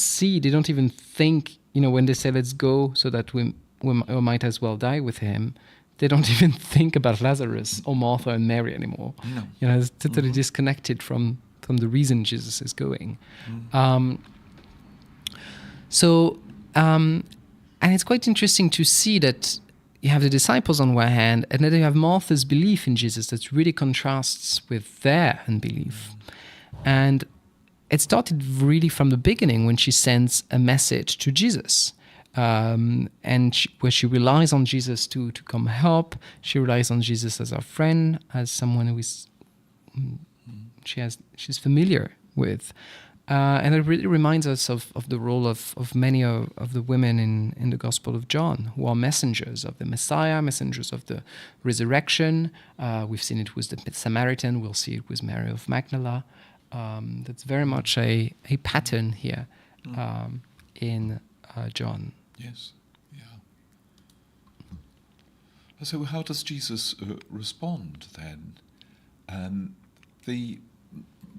even think, when they say let's go so that we might as well die with him, they don't even think about Lazarus or Martha and Mary anymore. No. It's totally disconnected from the reason Jesus is going. And it's quite interesting to see that you have the disciples on one hand, and then you have Martha's belief in Jesus that really contrasts with their unbelief. And it started really from the beginning when she sends a message to Jesus. Where she relies on Jesus to come help. She relies on Jesus as her friend, as someone who is she's familiar with. And it really reminds us of the role of many of the women in the Gospel of John, who are messengers of the Messiah, messengers of the resurrection. We've seen it with the Samaritan. We'll see it with Mary of Magdala. That's very much a pattern here in John. Yes, So how does Jesus respond then? The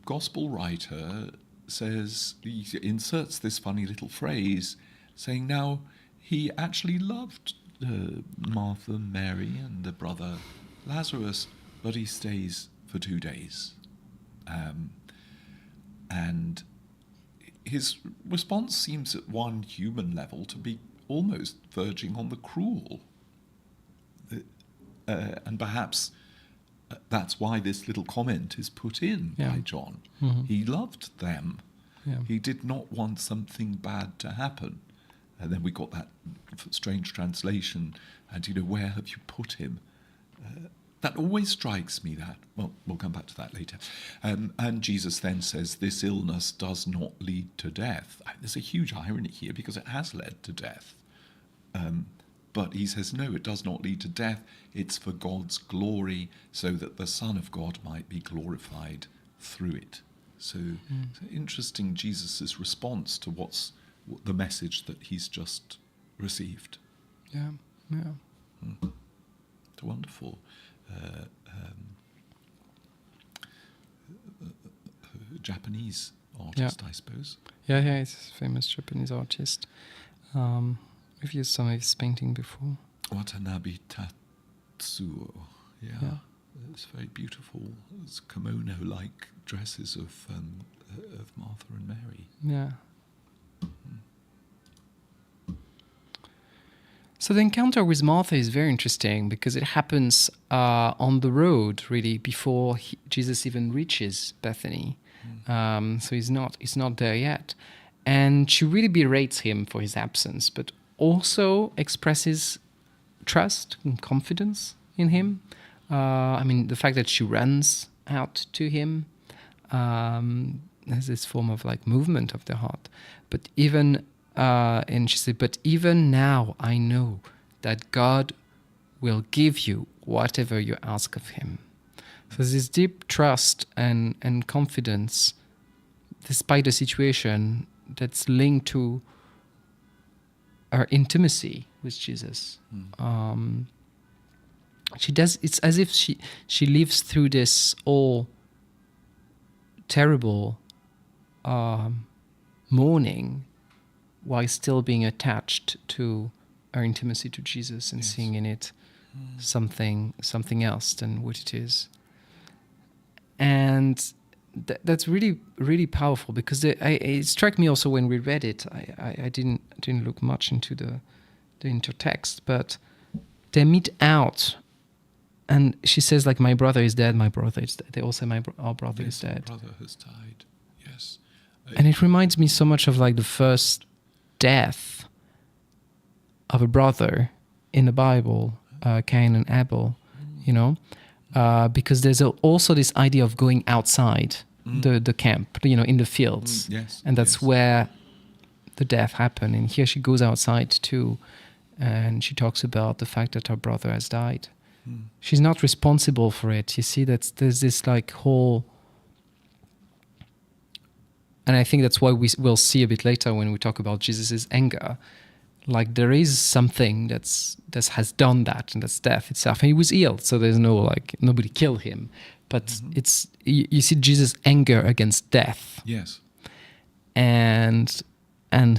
Gospel writer says, he inserts this funny little phrase saying, now he actually loved Martha, Mary, and the brother Lazarus, but he stays for 2 days. And his response seems at one human level to be almost verging on the cruel. And perhaps that's why this little comment is put in by John. Mm-hmm. He loved them. Yeah. He did not want something bad to happen. And then we got that strange translation, and, where have you put him? That always strikes me that. Well, we'll come back to that later. And Jesus then says, this illness does not lead to death. There's a huge irony here because it has led to death. But he says, no, it does not lead to death. It's for God's glory, so that the Son of God might be glorified through it. So it's interesting, Jesus' response to what's the message that he's just received. Yeah. It's wonderful. Japanese artist, I suppose. Yeah, he's a famous Japanese artist. We've used some of his painting before. Watanabe Tatsuo. Yeah. It's very beautiful. It's kimono-like dresses of Martha and Mary. Yeah. So the encounter with Martha is very interesting because it happens on the road, really, before Jesus even reaches Bethany. So he's not there yet, and she really berates him for his absence, but also expresses trust and confidence in him. The fact that she runs out to him has this form of movement of the heart. But even and she said, but even now I know that God will give you whatever you ask of him. So there's this deep trust and confidence, despite the situation, that's linked to her intimacy with Jesus. She does. It's as if she lives through this all terrible mourning while still being attached to our intimacy to Jesus and seeing in it something else than what it is. And that's really, really powerful because it struck me also when we read it. I didn't look much into the intertext, but they meet out, and she says my brother is dead. My brother is dead. They all say our brother is dead. Our brother has died. Yes. And it reminds me so much of the first death of a brother in the Bible, Cain and Abel, because there's also this idea of going outside the camp, in the fields. Yes. And that's where the death happened. And here she goes outside too, and she talks about the fact that her brother has died. She's not responsible for it. You see, there's this whole... And I think that's why we'll see a bit later when we talk about Jesus' anger. There is something that has done that, and that's death itself. And he was ill, so there's no nobody killed him. But it's you see Jesus' anger against death. Yes. And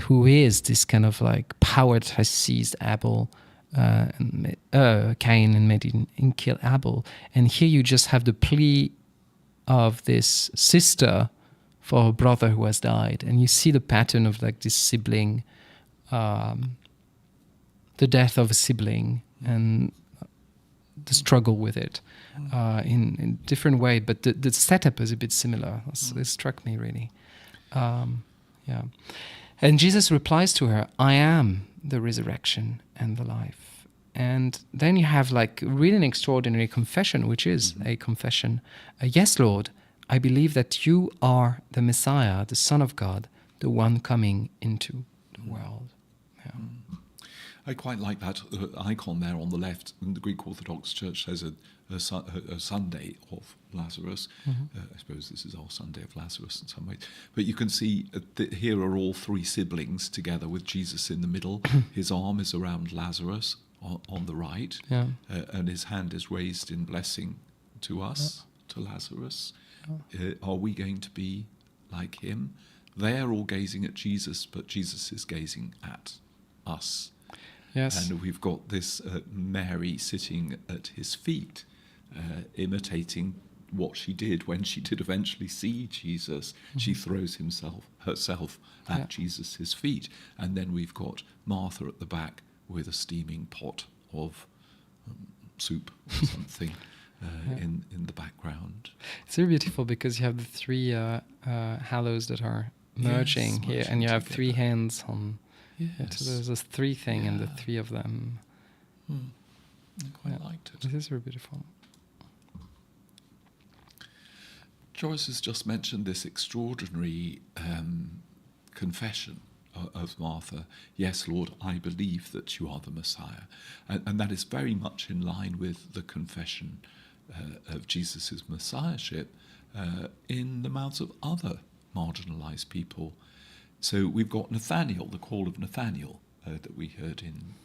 who is this kind of power that has seized Abel, Cain, and made him kill Abel. And here you just have the plea of this sister for her brother who has died, and you see the pattern of this sibling, the death of a sibling, and the struggle with it in different way. But the setup is a bit similar. It struck me really. And Jesus replies to her, "I am the resurrection and the life." And then you have really an extraordinary confession, which is a confession. Yes, Lord, I believe that you are the Messiah, the Son of God, the one coming into the world. Yeah. I quite like that icon there on the left. The Greek Orthodox Church says a Sunday of Lazarus. I suppose this is our Sunday of Lazarus in some ways. But you can see here are all three siblings together with Jesus in the middle. His arm is around Lazarus on the right, and his hand is raised in blessing to us, to Lazarus. Are we going to be like him? They're all gazing at Jesus, but Jesus is gazing at us. Yes. And we've got this Mary sitting at his feet, imitating what she did when she did eventually see Jesus. She throws herself at Jesus' feet. And then we've got Martha at the back with a steaming pot of soup or something in the background. It's very beautiful because you have the three halos that are merging here, and you have three hands on. Yes. So there's this three thing, and the three of them. I quite liked it. It is very beautiful. Joris has just mentioned this extraordinary confession of Martha. Yes, Lord, I believe that you are the Messiah. And that is very much in line with the confession of Jesus' messiahship in the mouths of other marginalised people. So we've got Nathaniel, the call of Nathaniel, that we heard in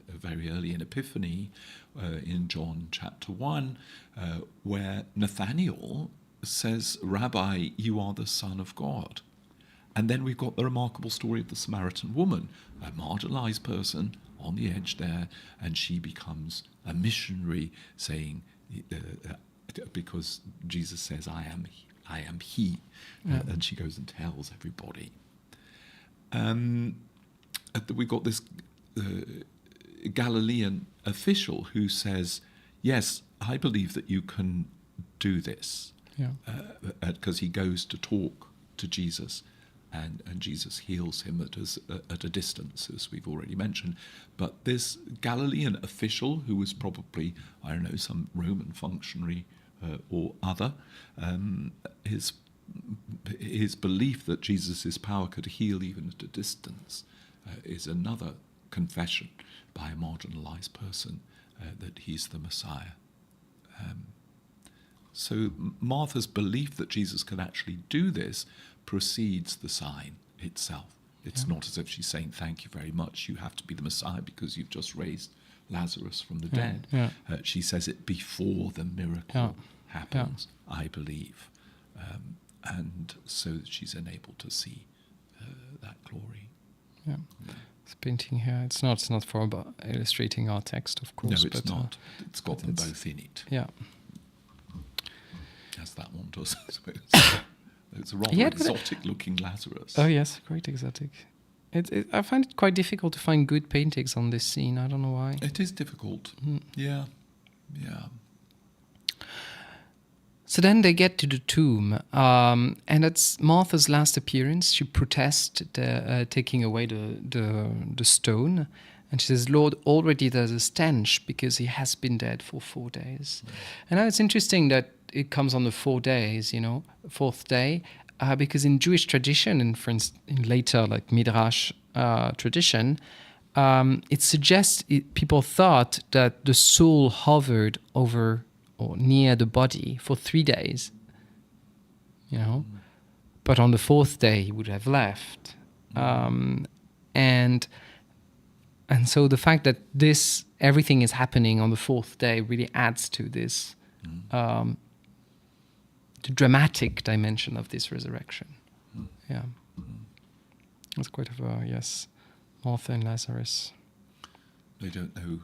very early in Epiphany, in John chapter 1, where Nathaniel says, Rabbi, you are the Son of God. And then we've got the remarkable story of the Samaritan woman, a marginalised person on the edge there, and she becomes a missionary, saying, because Jesus says, I am he, and she goes and tells everybody. We've got this Galilean official who says, yes, I believe that you can do this, because he goes to talk to Jesus, and Jesus heals him at a distance, as we've already mentioned. But this Galilean official, who was probably, I don't know, some Roman functionary or other, his belief that Jesus' power could heal even at a distance is another confession by a marginalised person that he's the Messiah. So Martha's belief that Jesus can actually do this precedes the sign itself. It's not as if she's saying, thank you very much, you have to be the Messiah because you've just raised Lazarus from the dead. She says it before the miracle happens, I believe. And so that she's enabled to see that glory. It's painting here. It's not for illustrating our text, of course. No, it's not. It's got them both in it. As that one does, I suppose. It's a rather exotic-looking Lazarus. Oh yes, quite exotic. I find it quite difficult to find good paintings on this scene. I don't know why. It is difficult. Yeah. So then they get to the tomb, and it's Martha's last appearance. She protests taking away the stone, and she says, Lord, already there's a stench because he has been dead for 4 days. And now it's interesting that it comes on the 4 days, fourth day, because in Jewish tradition, and for instance, in later like Midrash tradition, it suggests people thought that the soul hovered over or near the body for 3 days, but on the fourth day he would have left, and so the fact that everything is happening on the fourth day really adds to this the dramatic dimension of this resurrection. It's quite of a Martha and Lazarus. They don't know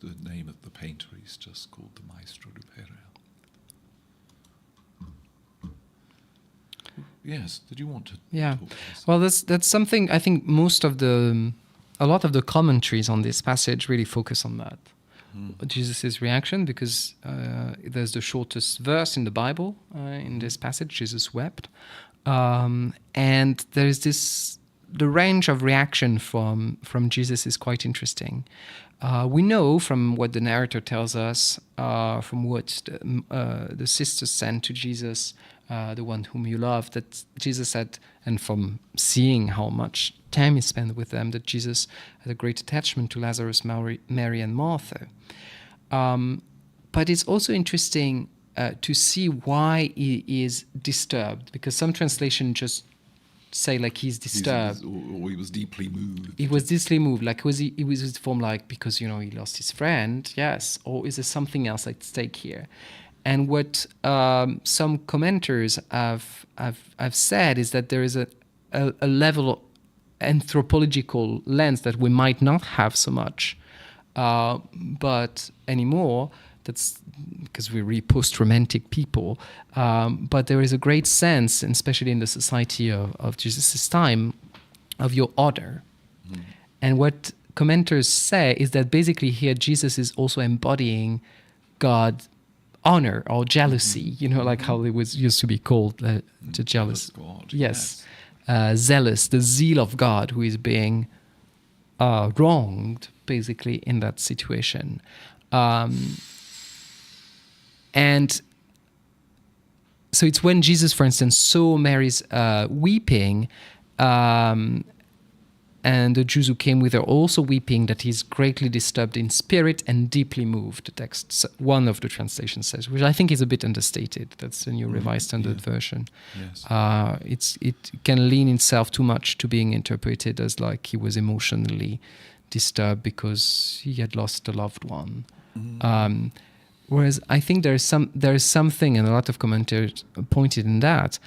the name of the painter. He's just called the Maestro de Faire. Yes, did you want to talk about this? Well, that's something I think a lot of the commentaries on this passage really focus on that. Jesus' reaction, because there's the shortest verse in the Bible in this passage, Jesus wept. And there is the range of reaction from Jesus is quite interesting. We know from what the narrator tells us, from what the sisters sent to Jesus, the one whom you love, that Jesus said, and from seeing how much time he spent with them, that Jesus had a great attachment to Lazarus, Mary and Martha. But it's also interesting to see why he is disturbed, because some translation just say like he's disturbed. Or he was deeply moved. He was deeply moved. Like was he was formed like because he lost his friend, yes, or is there something else at stake here? And what some commenters have said is that there is a level of anthropological lens that we might not have so much, but anymore, That's because we're really post-romantic people. But there is a great sense, and especially in the society of Jesus' time, of your honor. And what commenters say is that basically here Jesus is also embodying God's honor or jealousy, like how it was used to be called the jealous God. Yes. Zealous, the zeal of God who is being wronged basically in that situation. And so it's when Jesus, for instance, saw Mary's weeping, and the Jews who came with her also weeping, that he's greatly disturbed in spirit and deeply moved, the text, one of the translations says, which I think is a bit understated. That's the New Revised Standard Version. Yes. It can lean itself too much to being interpreted as like he was emotionally disturbed because he had lost a loved one. Whereas I think there is something, and a lot of commentators pointed in that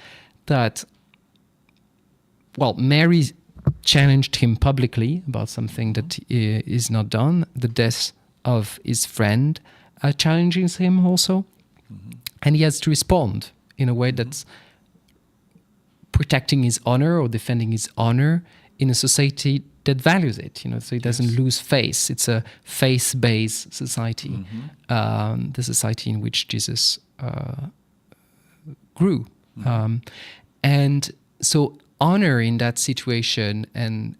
Mary challenged him publicly about something that is not done. The death of his friend challenges him also. And he has to respond in a way that's protecting his honor or defending his honor in a society that values it, so he doesn't lose face. It's a faith-based society, the society in which Jesus grew. And so honor in that situation and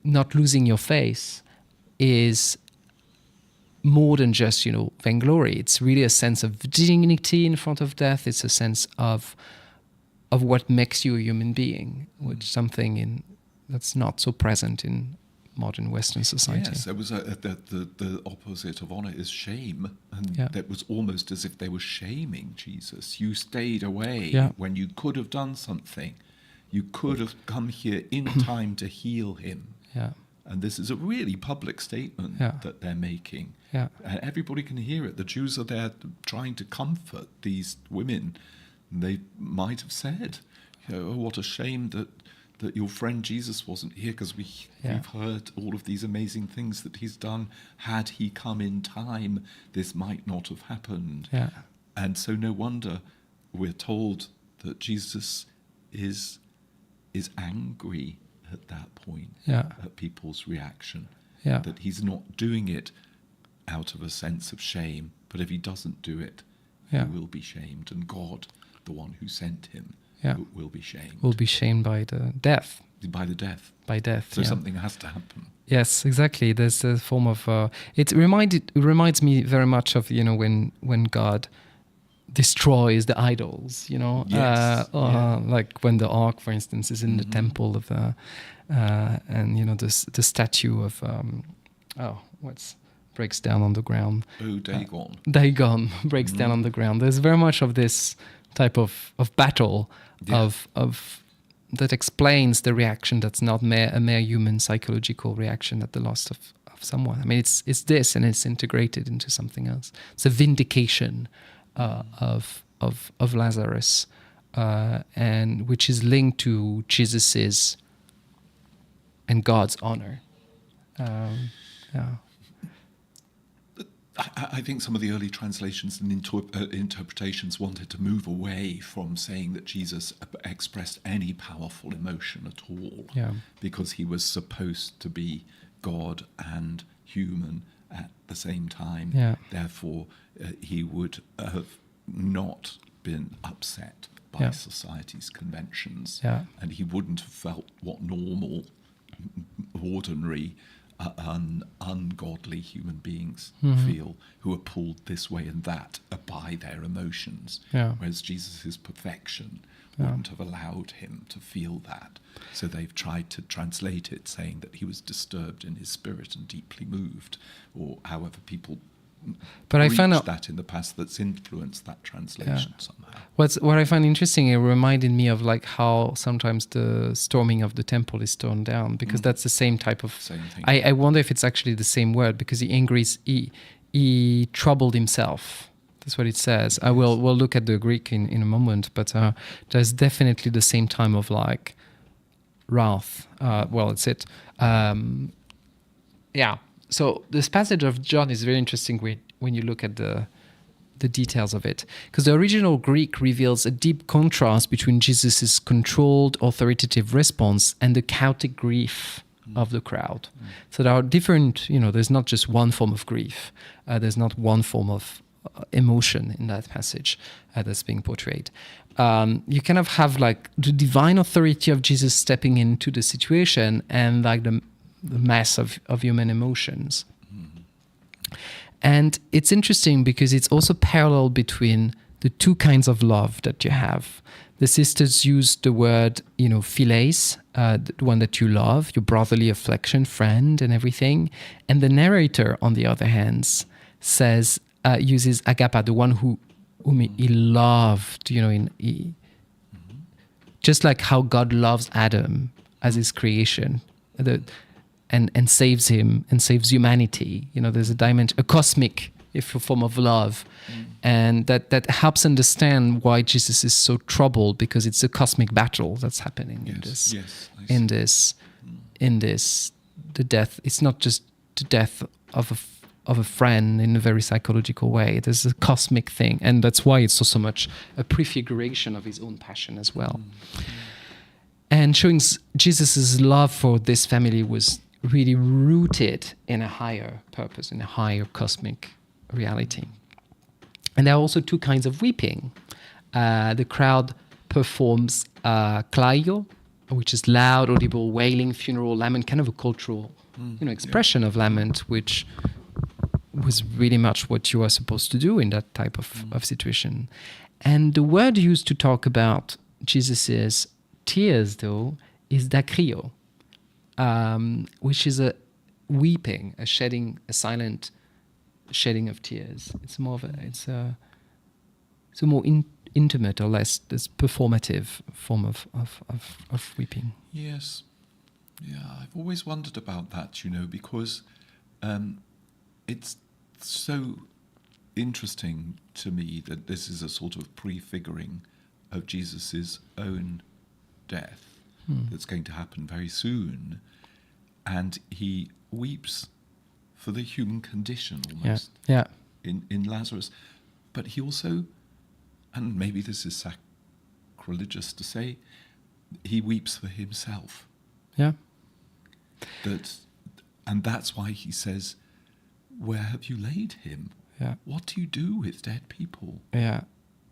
not losing your face is more than just, vainglory. It's really a sense of dignity in front of death. It's a sense of what makes you a human being, which is something that's not so present in modern Western society. Yes, there was the opposite of honor is shame, and that was almost as if they were shaming Jesus. You stayed away when you could have done something. You could have come here in time to heal him. Yeah. And this is a really public statement that they're making. Yeah. And everybody can hear it. The Jews are there trying to comfort these women. They might have said, oh, what a shame that your friend Jesus wasn't here, because we've heard all of these amazing things that he's done. Had he come in time, this might not have happened. Yeah. And so no wonder we're told that Jesus is angry at that point, at people's reaction, that he's not doing it out of a sense of shame, but if he doesn't do it, he will be shamed, and God, the one who sent him, will be shamed. Will be shamed by the death. By the death. By death. So something has to happen. Yes, exactly. There's a form of it reminds me very much of when God destroys the idols, like when the ark, for instance, is in the temple of and the statue of breaks down on the ground. Dagon. Dagon breaks down on the ground. There's very much of this type of battle of that explains the reaction that's not a mere human psychological reaction at the loss of someone. I mean, it's this, and it's integrated into something else. It's a vindication of Lazarus, and which is linked to Jesus's and God's honor. I think some of the early translations and interpretations wanted to move away from saying that Jesus expressed any powerful emotion at all, because he was supposed to be God and human at the same time. Therefore, he would have not been upset by society's conventions, and he wouldn't have felt what normal, ordinary, ungodly human beings feel, who are pulled this way and that by their emotions, whereas Jesus' perfection wouldn't have allowed him to feel that. So they've tried to translate it saying that he was disturbed in his spirit and deeply moved, or however people preached that in the past, that's influenced that translation somehow. What I find interesting, it reminded me of like how sometimes the storming of the temple is torn down, because that's the same type of... Same thing. I wonder if it's actually the same word, because he troubled himself. That's what it says. We'll look at the Greek in a moment, but there's definitely the same time of like wrath. It's it. So this passage of John is very interesting, when you look at the details of it. Because the original Greek reveals a deep contrast between Jesus' controlled, authoritative response and the chaotic grief of the crowd. So there are different, there's not just one form of grief. There's not one form of emotion in that passage that's being portrayed. You kind of have like the divine authority of Jesus stepping into the situation and like the mass of human emotions. And it's interesting because it's also parallel between the two kinds of love that you have. The sisters use the word, philes, the one that you love, your brotherly affection, friend, and everything. And the narrator, on the other hand, uses agapa, the one whom he loved, just like how God loves Adam as his creation. And saves him and saves humanity. There's a dimension, a cosmic form of love. And that helps understand why Jesus is so troubled, because it's a cosmic battle that's happening in this. The death, it's not just the death of a friend in a very psychological way. There's a cosmic thing. And that's why it's so much a prefiguration of his own passion as well. And showing Jesus' love for this family was really rooted in a higher purpose, in a higher cosmic reality. And there are also two kinds of weeping. The crowd performs klaio, which is loud, audible, wailing, funeral lament, kind of a cultural expression of lament, which was really much what you are supposed to do in that type of situation. And the word used to talk about Jesus's tears, though, is dakrio, which is a weeping, a silent shedding of tears. It's a more intimate or less this performative form of weeping. Yes. Yeah, I've always wondered about that, because it's so interesting to me that this is a sort of prefiguring of Jesus's own death that's going to happen very soon. And he weeps for the human condition almost in Lazarus. But he also, and maybe this is sacrilegious to say, he weeps for himself. Yeah. And that's why he says, "Where have you laid him? Yeah. What do you do with dead people?" Yeah.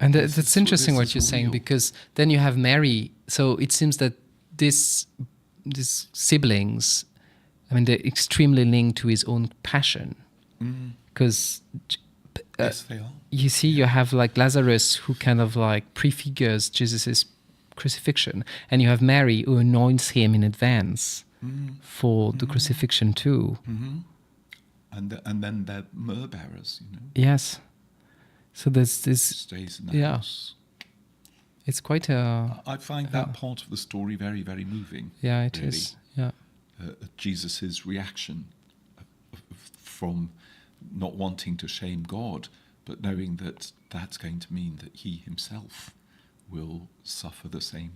And that's interesting what you're saying, because then you have Mary. So it seems that these siblings, they're extremely linked to his own passion. Because yes, they are. You see, you have like Lazarus, who kind of like prefigures Jesus's crucifixion, and you have Mary, who anoints him in advance for the crucifixion too. And then they're myrrh bearers, Yes. So there's this stays in the house. It's quite a. I find that part of the story very, very moving. Yeah, it is. Yeah. Jesus' reaction from not wanting to shame God, but knowing that that's going to mean that he himself will suffer the same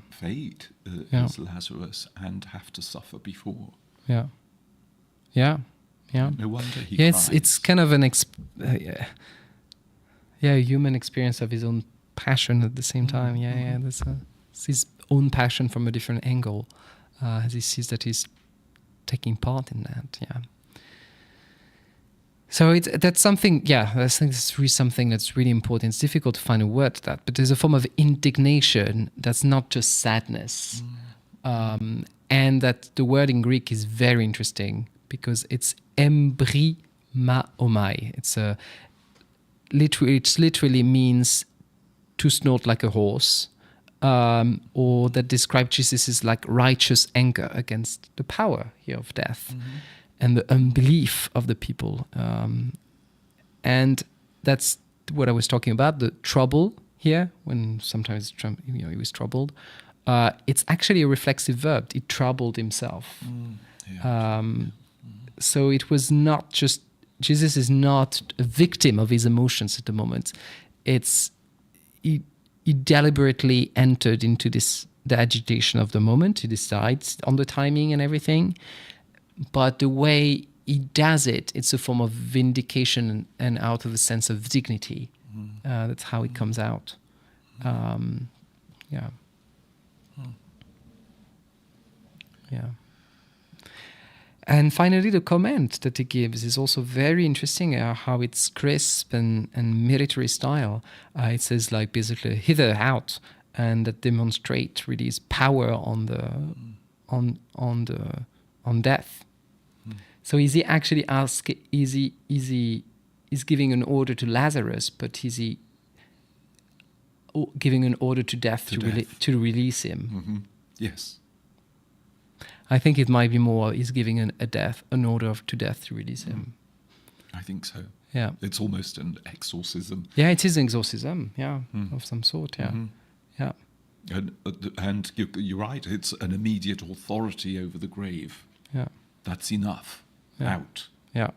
fate as Lazarus and have to suffer before. Yeah. Yeah. Yeah. No wonder he cries. It's kind of an a human experience of his own passion at the same time. That's his own passion from a different angle, as he sees that he's taking part in that. Yeah. So that's something. Yeah, I think it's really something that's really important. It's difficult to find a word to that, but there's a form of indignation that's not just sadness, and that the word in Greek is very interesting because it's embrimaomai. It literally means to snort like a horse, or that describes Jesus' like righteous anger against the power here of death and the unbelief of the people. And that's what I was talking about, the trouble here, when sometimes he was troubled. It's actually a reflexive verb. He troubled himself. So it was not just, Jesus is not a victim of his emotions at the moment. He deliberately entered into the agitation of the moment. He decides on the timing and everything. But the way he does it. It's a form of vindication and out of a sense of dignity. That's how it comes out. Yeah. And finally, the comment that he gives is also very interesting, how it's crisp and military style. It says, like, basically, hither out, and that demonstrate really his power on death. So is he actually is giving an order to Lazarus, but is he giving an order to death to release him? Mm-hmm. Yes. I think it might be more he's giving an order to death to release him. I think so. Yeah. It's almost an exorcism. Yeah, it is an exorcism, of some sort, yeah. And you're right, it's an immediate authority over the grave. Yeah. That's enough. Yeah. Out. Yeah.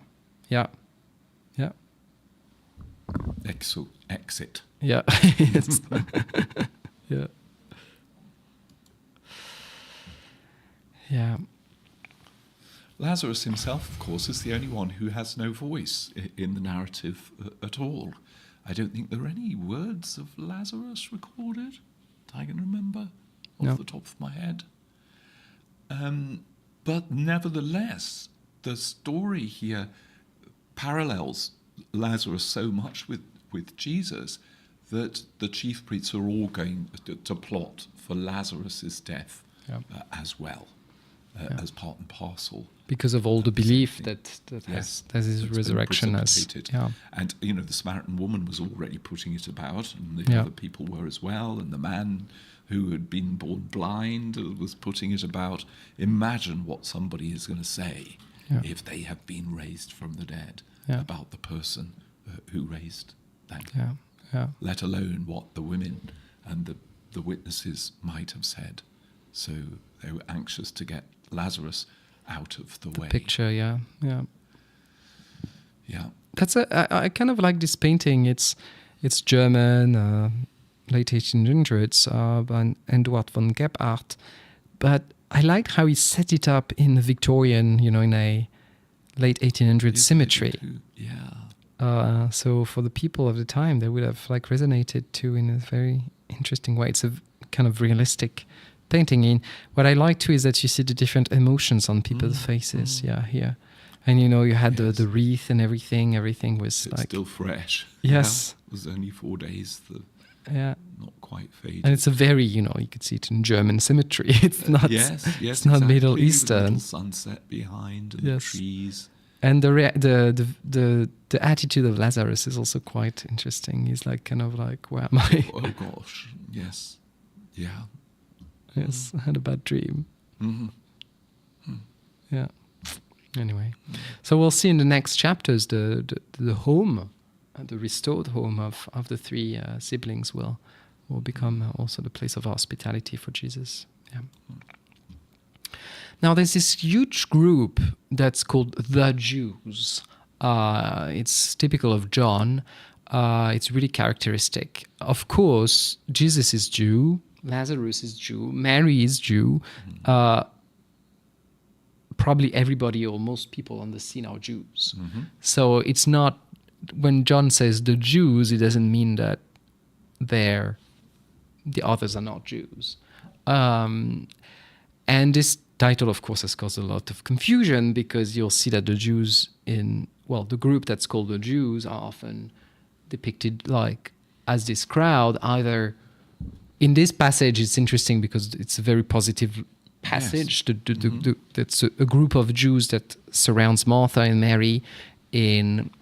Exit. Yeah. Yes. Yeah. Yeah. Lazarus himself, of course, is the only one who has no voice in the narrative at all. I don't think there are any words of Lazarus recorded that I can remember off the top of my head. But nevertheless, the story here parallels Lazarus so much with Jesus that the chief priests are all going to plot for Lazarus's death as well. As part and parcel, because of all the belief that yes, has his resurrection as and the Samaritan woman was already putting it about, and the other people were as well, and the man who had been born blind was putting it about. Imagine what somebody is going to say if they have been raised from the dead about the person who raised them. Let alone what the women and the witnesses might have said. So they were anxious to get Lazarus out of the way. Picture, yeah. That's I kind of like this painting. It's German, late 1800s, by Eduard von Gebhardt. But I liked how he set it up in the Victorian, in a late 1800s symmetry. So for the people of the time, they would have resonated too in a very interesting way. It's a kind of realistic painting. In what I like too is that you see the different emotions on people's faces. Here, and you had the wreath and everything. Everything was it's still fresh. Yes, it was only 4 days. Not quite faded. And it's a very you could see it in German symmetry. It's not. Yes, it's not Middle Eastern. With sunset behind and the trees. And the attitude of Lazarus is also quite interesting. He's kind of where am I? Oh gosh, yes, yeah. Yes, I had a bad dream. Yeah. Anyway, so we'll see in the next chapters the home, the restored home of the three siblings will become also the place of hospitality for Jesus. Yeah. Now there's this huge group that's called the Jews. It's typical of John. It's really characteristic. Of course, Jesus is Jew. Lazarus is Jew, Mary is Jew, probably everybody or most people on the scene are Jews. So it's not, when John says the Jews, it doesn't mean that the others are not Jews. And this title, of course, has caused a lot of confusion because you'll see that the Jews the group that's called the Jews are often depicted as this crowd, either. In this passage, it's interesting because it's a very positive passage. Yes. That's a group of Jews that surrounds Martha and Mary in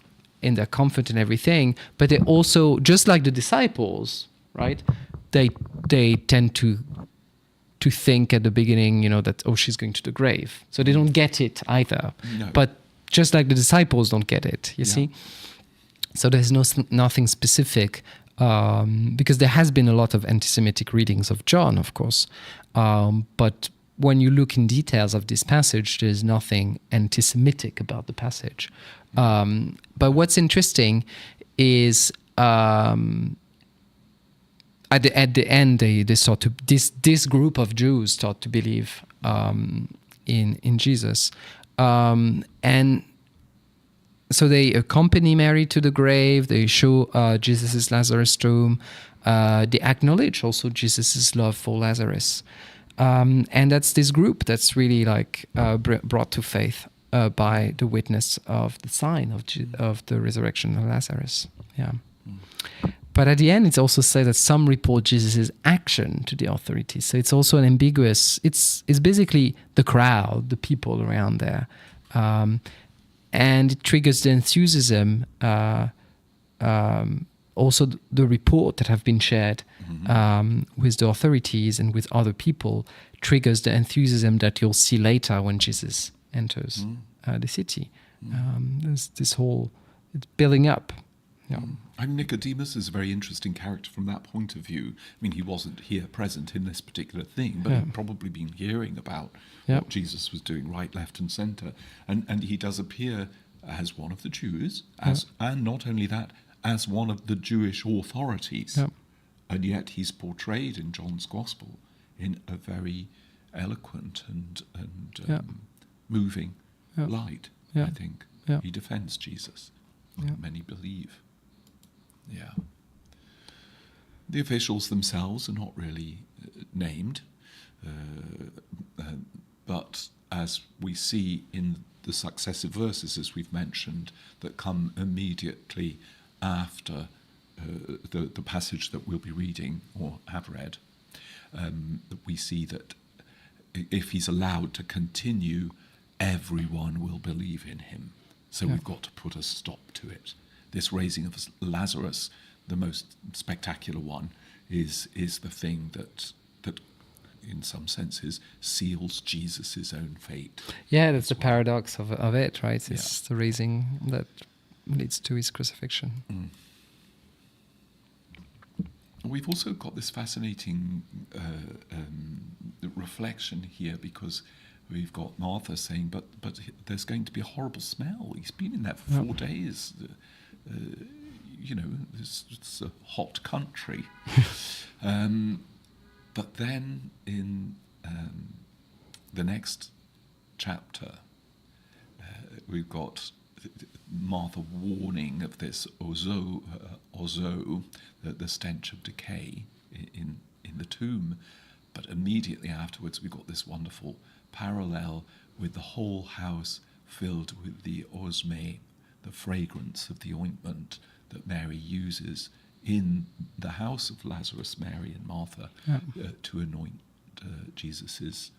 their comfort and everything. But they also, just like the disciples, right? They tend to think at the beginning, that she's going to the grave. So they don't get it either. No. But just like the disciples don't get it, you see. So there's nothing specific. Because there has been a lot of anti-Semitic readings of John, of course. But when you look in details of this passage, there's nothing anti-Semitic about the passage. But what's interesting is at the end, they start to this group of Jews start to believe in Jesus, and So they accompany Mary to the grave. They show Jesus' Lazarus tomb. They acknowledge also Jesus' love for Lazarus. And that's this group that's really like brought to faith by the witness of the sign of the resurrection of Lazarus. Yeah. But at the end, it's also said that some report Jesus' action to the authorities. So it's also an ambiguous, it's basically the crowd, the people around there. And it triggers the enthusiasm, also the report that have been shared with the authorities and with other people triggers the enthusiasm that you'll see later when Jesus enters the city. There's this whole, it's building up. Yeah. I mean, Nicodemus is a very interesting character from that point of view. I mean, he wasn't here present in this particular thing, but he'd probably been hearing about what Jesus was doing right, left and centre. And he does appear as one of the Jews, and not only that, as one of the Jewish authorities. And yet he's portrayed in John's Gospel in a very eloquent and moving light, I think. He defends Jesus. Many believe. Yeah. The officials themselves are not really named, but as we see in the successive verses, as we've mentioned, that come immediately after the passage that we'll be reading or have read, that we see that if he's allowed to continue, everyone will believe in him. So we've got to put a stop to it. This raising of Lazarus, the most spectacular one, is the thing that in some senses seals Jesus' own fate. Yeah, that's the paradox of it, right? It's the raising that leads to his crucifixion. We've also got this fascinating reflection here, because we've got Martha saying, but there's going to be a horrible smell. He's been in there for 4 days. It's a hot country. But then in the next chapter, we've got Martha warning of this ozo, the stench of decay in the tomb. But immediately afterwards, we've got this wonderful parallel with the whole house filled with the osme, the fragrance of the ointment that Mary uses in the house of Lazarus, Mary and Martha, to anoint Jesus'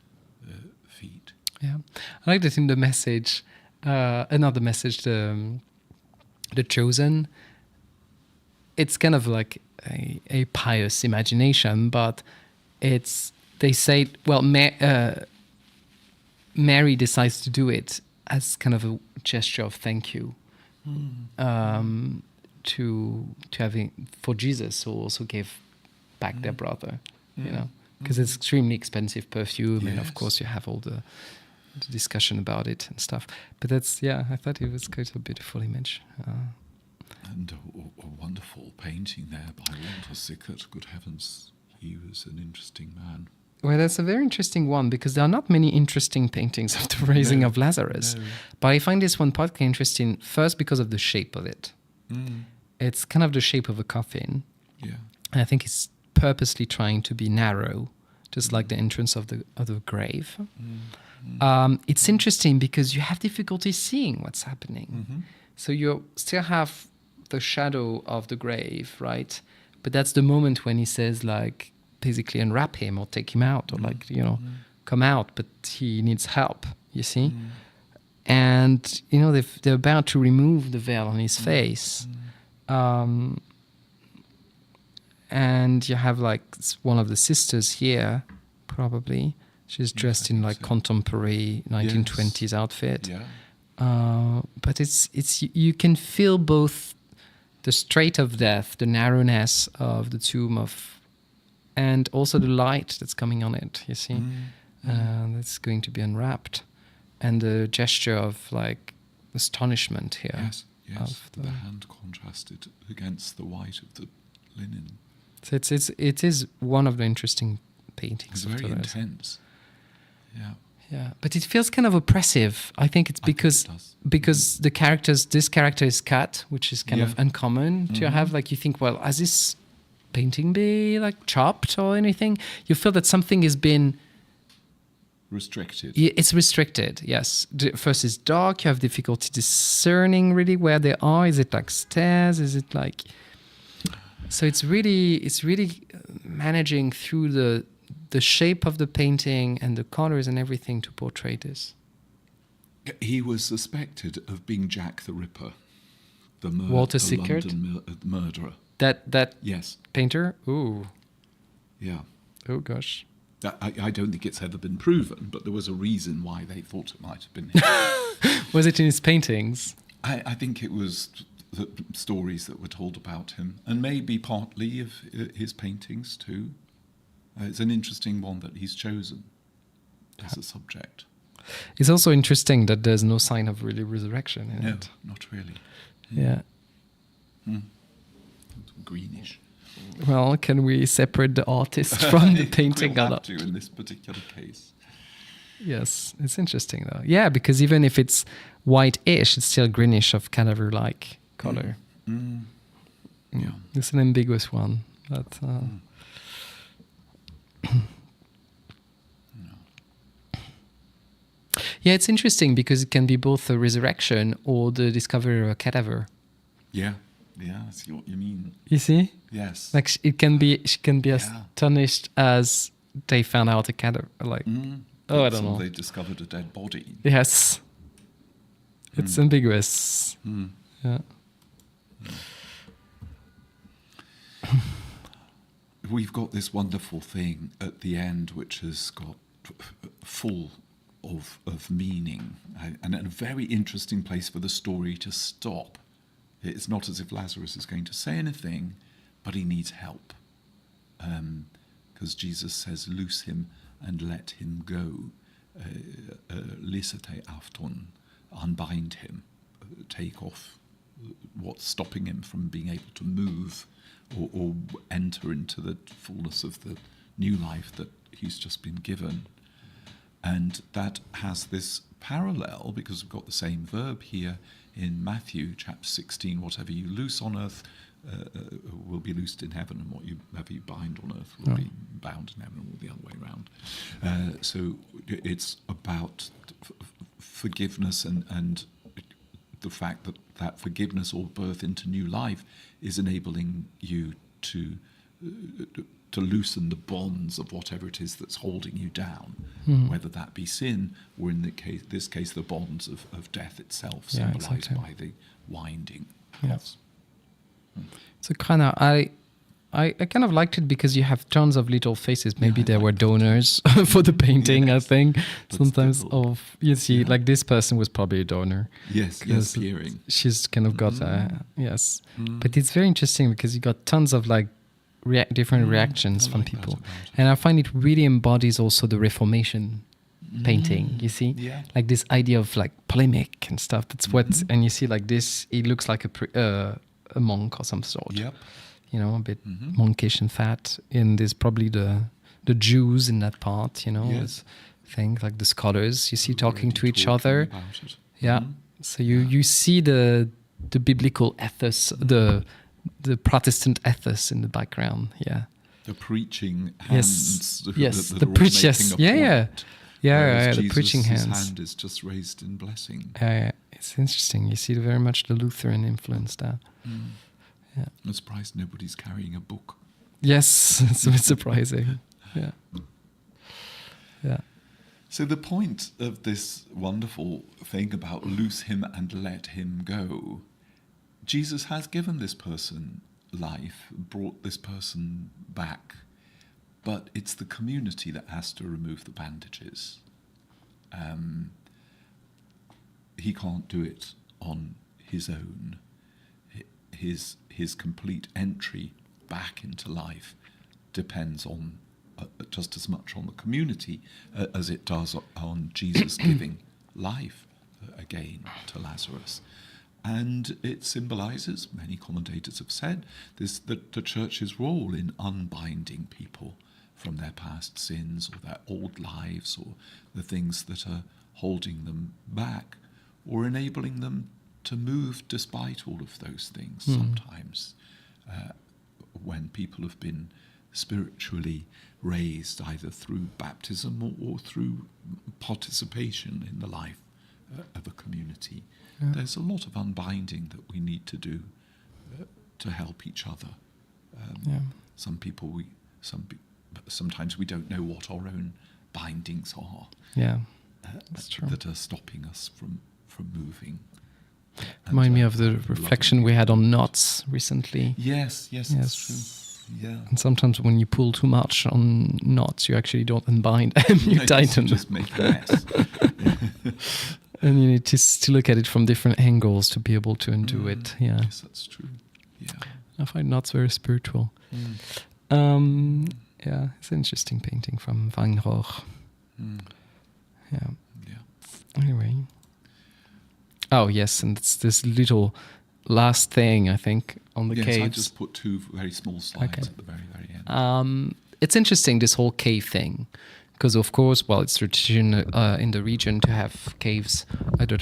feet. Yeah, I like that in the message, another message, the Chosen, it's kind of like a pious imagination, but they say, well, Mary decides to do it as kind of a gesture of thank you to having for Jesus, who also gave back their brother, because it's extremely expensive perfume, and of course you have all the discussion about it and stuff. But that's I thought it was quite a beautiful image. And a wonderful painting there by Walter Sickert. Good heavens, he was an interesting man. Well, that's a very interesting one, because there are not many interesting paintings of the raising of Lazarus. No. But I find this one particularly interesting, first because of the shape of it. It's kind of the shape of a coffin. Yeah. And I think it's purposely trying to be narrow, just like the entrance of the grave. It's interesting because you have difficulty seeing what's happening. So you still have the shadow of the grave, right? But that's the moment when he says, like, basically unwrap him or take him out, or come out, but he needs help, you see? And, they're about to remove the veil on his face. And you have, like, one of the sisters here, probably. She's dressed in, like, contemporary 1920s outfit. Yeah. But it's you can feel both the strait of death, the narrowness of the tomb and also the light that's coming on it, you see? That's going to be unwrapped. And the gesture of, like, astonishment here. Yes, the hand contrasted against the white of the linen. So it is one of the interesting paintings. It's very intense. Yeah. Yeah, but it feels kind of oppressive. I think it's because this character is cut, which is kind of uncommon to have. Like you think, well, has this painting be like chopped or anything? You feel that something has been restricted. It's restricted. Yes. First, it's dark. You have difficulty discerning really where they are. Is it like stairs? Is it like? So it's really managing through the shape of the painting and the colors and everything to portray this. He was suspected of being Jack the Ripper, the London murderer. That yes, painter. Ooh, yeah. Oh gosh. I don't think it's ever been proven, but there was a reason why they thought it might have been him. Was it in his paintings? I think it was the stories that were told about him, and maybe partly of his paintings too. It's an interesting one that he's chosen as a subject. It's also interesting that there's no sign of really resurrection in it. No, not really. Yeah. Greenish. Well, can we separate the artist from the painting? We'll have to in this particular case. Yes, it's interesting though. Yeah, because even if it's white-ish, it's still greenish of cadaver-like color. Yeah, it's an ambiguous one. But yeah, it's interesting because it can be both a resurrection or the discovery of a cadaver. Yeah, I see what you mean. You see? Yes. Like she can be astonished as they found out a cadaver. Like, I don't know. They discovered a dead body. Yes. It's ambiguous. Yeah. We've got this wonderful thing at the end which has got full of meaning and a very interesting place for the story to stop. It's not as if Lazarus is going to say anything, but he needs help. Because Jesus says, loose him and let him go. Lisete afton, unbind him, take off what's stopping him from being able to move or enter into the fullness of the new life that he's just been given. And that has this parallel, because we've got the same verb here in Matthew chapter 16, whatever you loose on earth will be loosed in heaven, and whatever you bind on earth will be bound in heaven, or the other way around. So it's about forgiveness and the fact that forgiveness or birth into new life is enabling you to loosen the bonds of whatever it is that's holding you down, whether that be sin or in this case the bonds of death itself, symbolized by the winding. Yes. So kind of I kind of liked it because you have tons of little faces. Maybe there were donors for the painting, I think. Sometimes you see, like this person was probably a donor. Yes, appearing. She's kind of got yes. But it's very interesting because you got tons of like different reactions from people. And I find it really embodies also the Reformation painting, you see? Yeah. Like this idea of like polemic and stuff. That's what, and you see like this, it looks like a monk or some sort. Yep. You know, a bit monkish and fat. And there's probably the Jews in that part, you know, yes. Things like the scholars, you see talking to each other. Yeah. So you see the biblical ethos, the Protestant ethos in the background. Yeah. The preaching hands. Yes. The preachers. Yeah. The preaching hands. His hand is just raised in blessing. Yeah. It's interesting. You see very much the Lutheran influence there. Yeah. I'm surprised nobody's carrying a book. Yes, it's a bit surprising. Yeah. So the point of this wonderful thing about loose him and let him go, Jesus has given this person life, brought this person back, but it's the community that has to remove the bandages. He can't do it on his own. His complete entry back into life depends on just as much on the community as it does on Jesus giving life again to Lazarus. And it symbolizes, many commentators have said, the church's role in unbinding people from their past sins or their old lives or the things that are holding them back, or enabling them to move despite all of those things. Sometimes when people have been spiritually raised either through baptism or through participation in the life of a community, there's a lot of unbinding that we need to do to help each other. Sometimes we don't know what our own bindings are. That's true. That are stopping us from moving. Remind me of the reflection we had on knots recently. Yes, that's true. Yeah. And sometimes when you pull too much on knots, you actually don't unbind them, you tighten. Just make a mess. And you need to look at it from different angles to be able to undo it. Yeah. Yes, that's true. Yeah. I find knots very spiritual. Yeah, it's an interesting painting from Van Gogh. Yeah. Anyway. Oh, yes, and it's this little last thing, I think, on the caves. Yes, I just put two very small slides at the very, very end. It's interesting, this whole cave thing, because, of course, well, it's tradition in the region to have caves that are,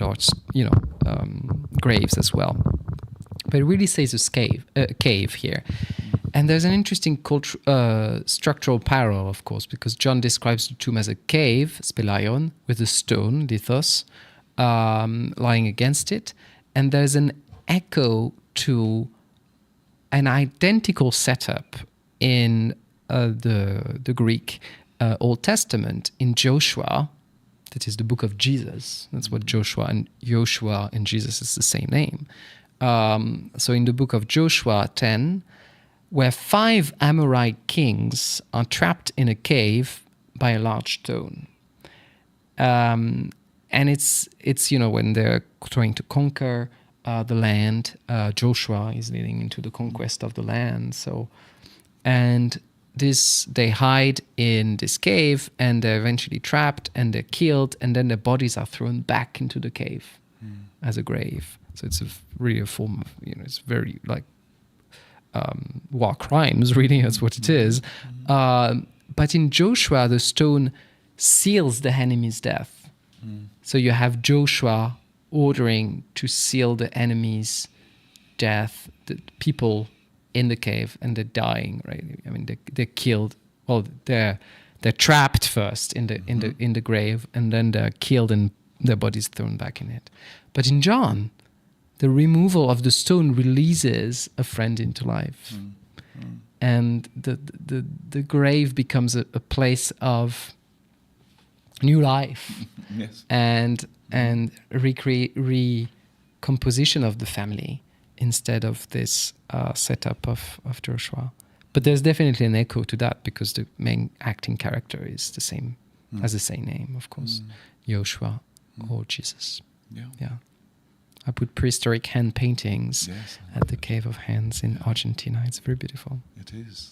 graves as well. But it really says a cave here. And there's an interesting structural parallel, of course, because John describes the tomb as a cave, spelaion, with a stone, lithos, lying against it. And there's an echo to an identical setup in the Greek Old Testament in Joshua. That is the book of Jesus. That's what Joshua and Jesus is the same name. So in the book of Joshua 10, where 5 Amorite kings are trapped in a cave by a large stone. And it's when they're trying to conquer the land, Joshua is leading into the conquest of the land. And they hide in this cave, and they're eventually trapped, and they're killed, and then their bodies are thrown back into the cave as a grave. So it's really a form of, it's very like war crimes, really, that's what it is. But in Joshua, the stone seals the enemy's death. So you have Joshua ordering to seal the enemy's death, the people in the cave, and they're dying, right? I mean, they're killed. Well, they're trapped first in the grave, and then they're killed and their bodies thrown back in it. But in John, the removal of the stone releases a friend into life. And the grave becomes a place of new life. Yes. And recomposition of the family instead of this setup of Joshua. But there's definitely an echo to that, because the main acting character is the same, has the same name, of course, Joshua or Jesus. Yeah. I put prehistoric hand paintings at the Cave of Hands in Argentina. It's very beautiful. It is.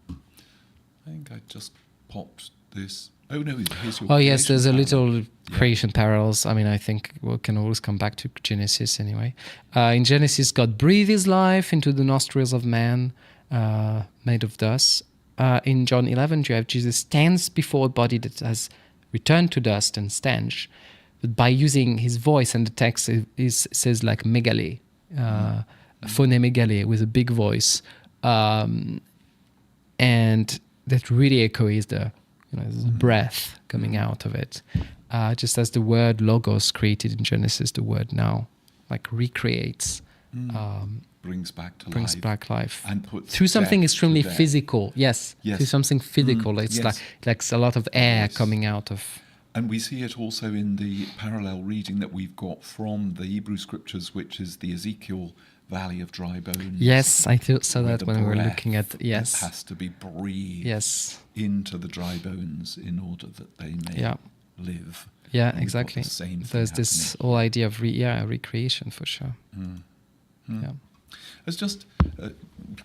I think I just popped this. Oh, no, here's your yes, there's a parallel. little creation parallels. I mean, I think we can always come back to Genesis anyway. In Genesis, God breathed his life into the nostrils of man, made of dust. In John 11, you have Jesus stands before a body that has returned to dust and stench. But by using his voice, and the text says like megale, phone megale, with a big voice, and that really echoes the breath coming out of it. Just as the word logos created in Genesis, the word now like recreates, brings back life, and through something extremely physical. Yes, through something physical. It's like a lot of air coming out of. And we see it also in the parallel reading that we've got from the Hebrew scriptures, which is the Ezekiel Valley of Dry Bones. Yes, I saw that when we were looking at. Yes, it has to be breathed into the dry bones in order that they may live. Yeah, and exactly. There's this whole idea of recreation for sure. Yeah. There's just a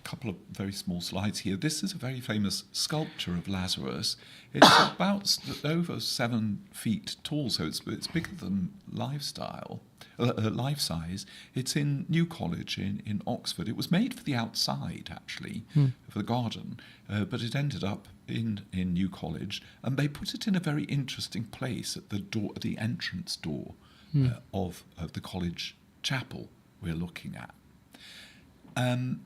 couple of very small slides here. This is a very famous sculpture of Lazarus. It's about over 7 feet tall, so it's bigger than life size. It's in New College in Oxford. It was made for the outside, actually, for the garden, but it ended up in New College, and they put it in a very interesting place at the entrance door of the college chapel we're looking at. And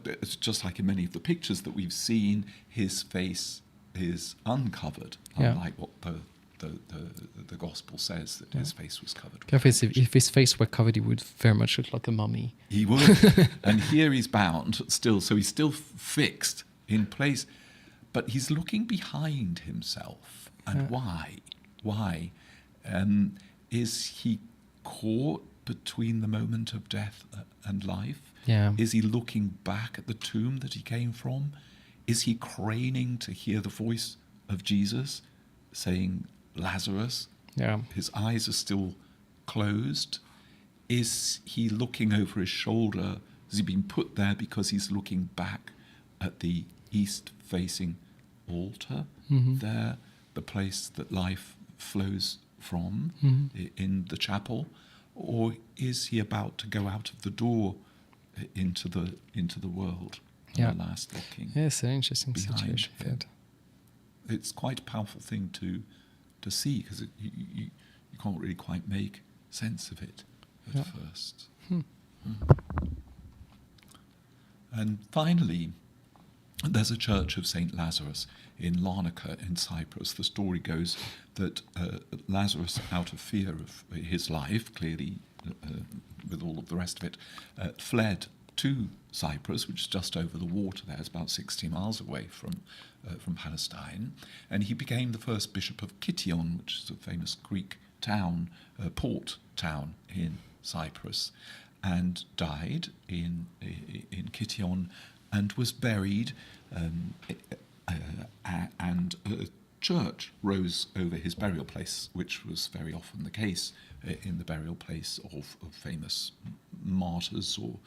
it's just like in many of the pictures that we've seen, his face is uncovered, unlike what the gospel says that his face was covered. If his face were covered, he would very much look like a mummy. He would. And here he's bound still, so he's still fixed in place, but he's looking behind himself. And why? Why? Is he caught between the moment of death and life? Yeah. Is he looking back at the tomb that he came from? Is he craning to hear the voice of Jesus saying, Lazarus? Yeah. His eyes are still closed. Is he looking over his shoulder? Has he been put there because he's looking back at the east-facing altar there, the place that life flows from in the chapel? Or is he about to go out of the door into the world? And the last looking. Yes, an interesting situation. It's quite a powerful thing to see, because you can't really quite make sense of it at first. And finally, there's a church of St. Lazarus in Larnaca in Cyprus. The story goes that Lazarus, out of fear of his life, clearly with all of the rest of it, fled to Cyprus, which is just over the water there. It's about 60 miles away from Palestine. And he became the first bishop of Kition, which is a famous Greek town, port town in Cyprus, and died in Kition and was buried, and a church rose over his burial place, which was very often the case in the burial place of famous martyrs or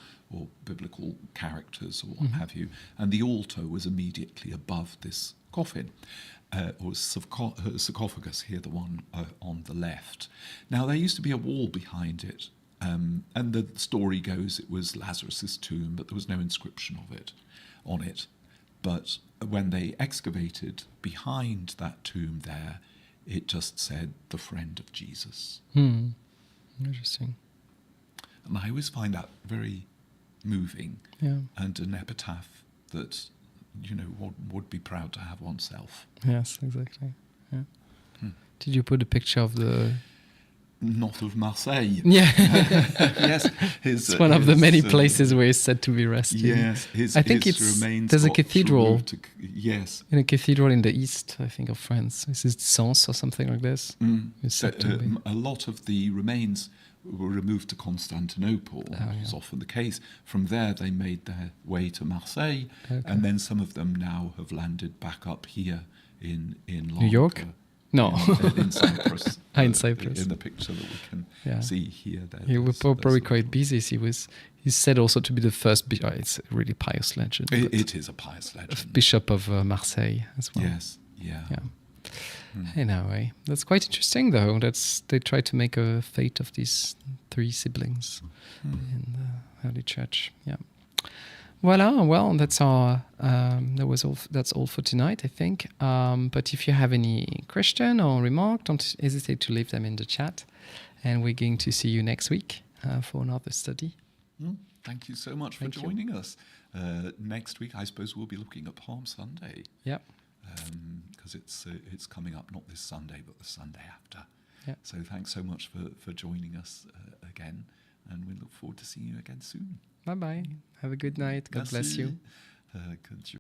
biblical characters or what have you. And the altar was immediately above this coffin, or sarcophagus, here the one on the left. Now, there used to be a wall behind it, and the story goes it was Lazarus's tomb, but there was no inscription on it. But when they excavated behind that tomb there, it just said, the friend of Jesus. Interesting. And I always find that very moving, and an epitaph that, one would be proud to have oneself. Yes, exactly. Yeah. Did you put a picture of the... Not of Marseille. Yeah. Yes. It's one of the many places where he's said to be rested. Yes. I think there's a cathedral. Yes. In a cathedral in the east, I think, of France. This is Sens or something like this. It's said to be. A lot of the remains were removed to Constantinople, as is often the case. From there, they made their way to Marseille, and then some of them now have landed back up here in Larnaca. New York? No. In Cyprus. In Cyprus. In the picture that we can see here. He was probably quite busy. He's said also to be the first bishop. It's a really pious legend. It is a pious legend. Bishop of Marseille as well. Yes, yeah. Anyway, that's quite interesting, though. They try to make a fate of these 3 siblings in the early church. Yeah. Voila. Well, that's all for tonight, I think. But if you have any question or remark, don't hesitate to leave them in the chat. And we're going to see you next week for another study. Thank you so much for joining us. Next week, I suppose we'll be looking at Palm Sunday. Yep. Because it's coming up not this Sunday, but the Sunday after. Yep. So thanks so much for joining us again. And we look forward to seeing you again soon. Bye-bye. Have a good night. God bless you.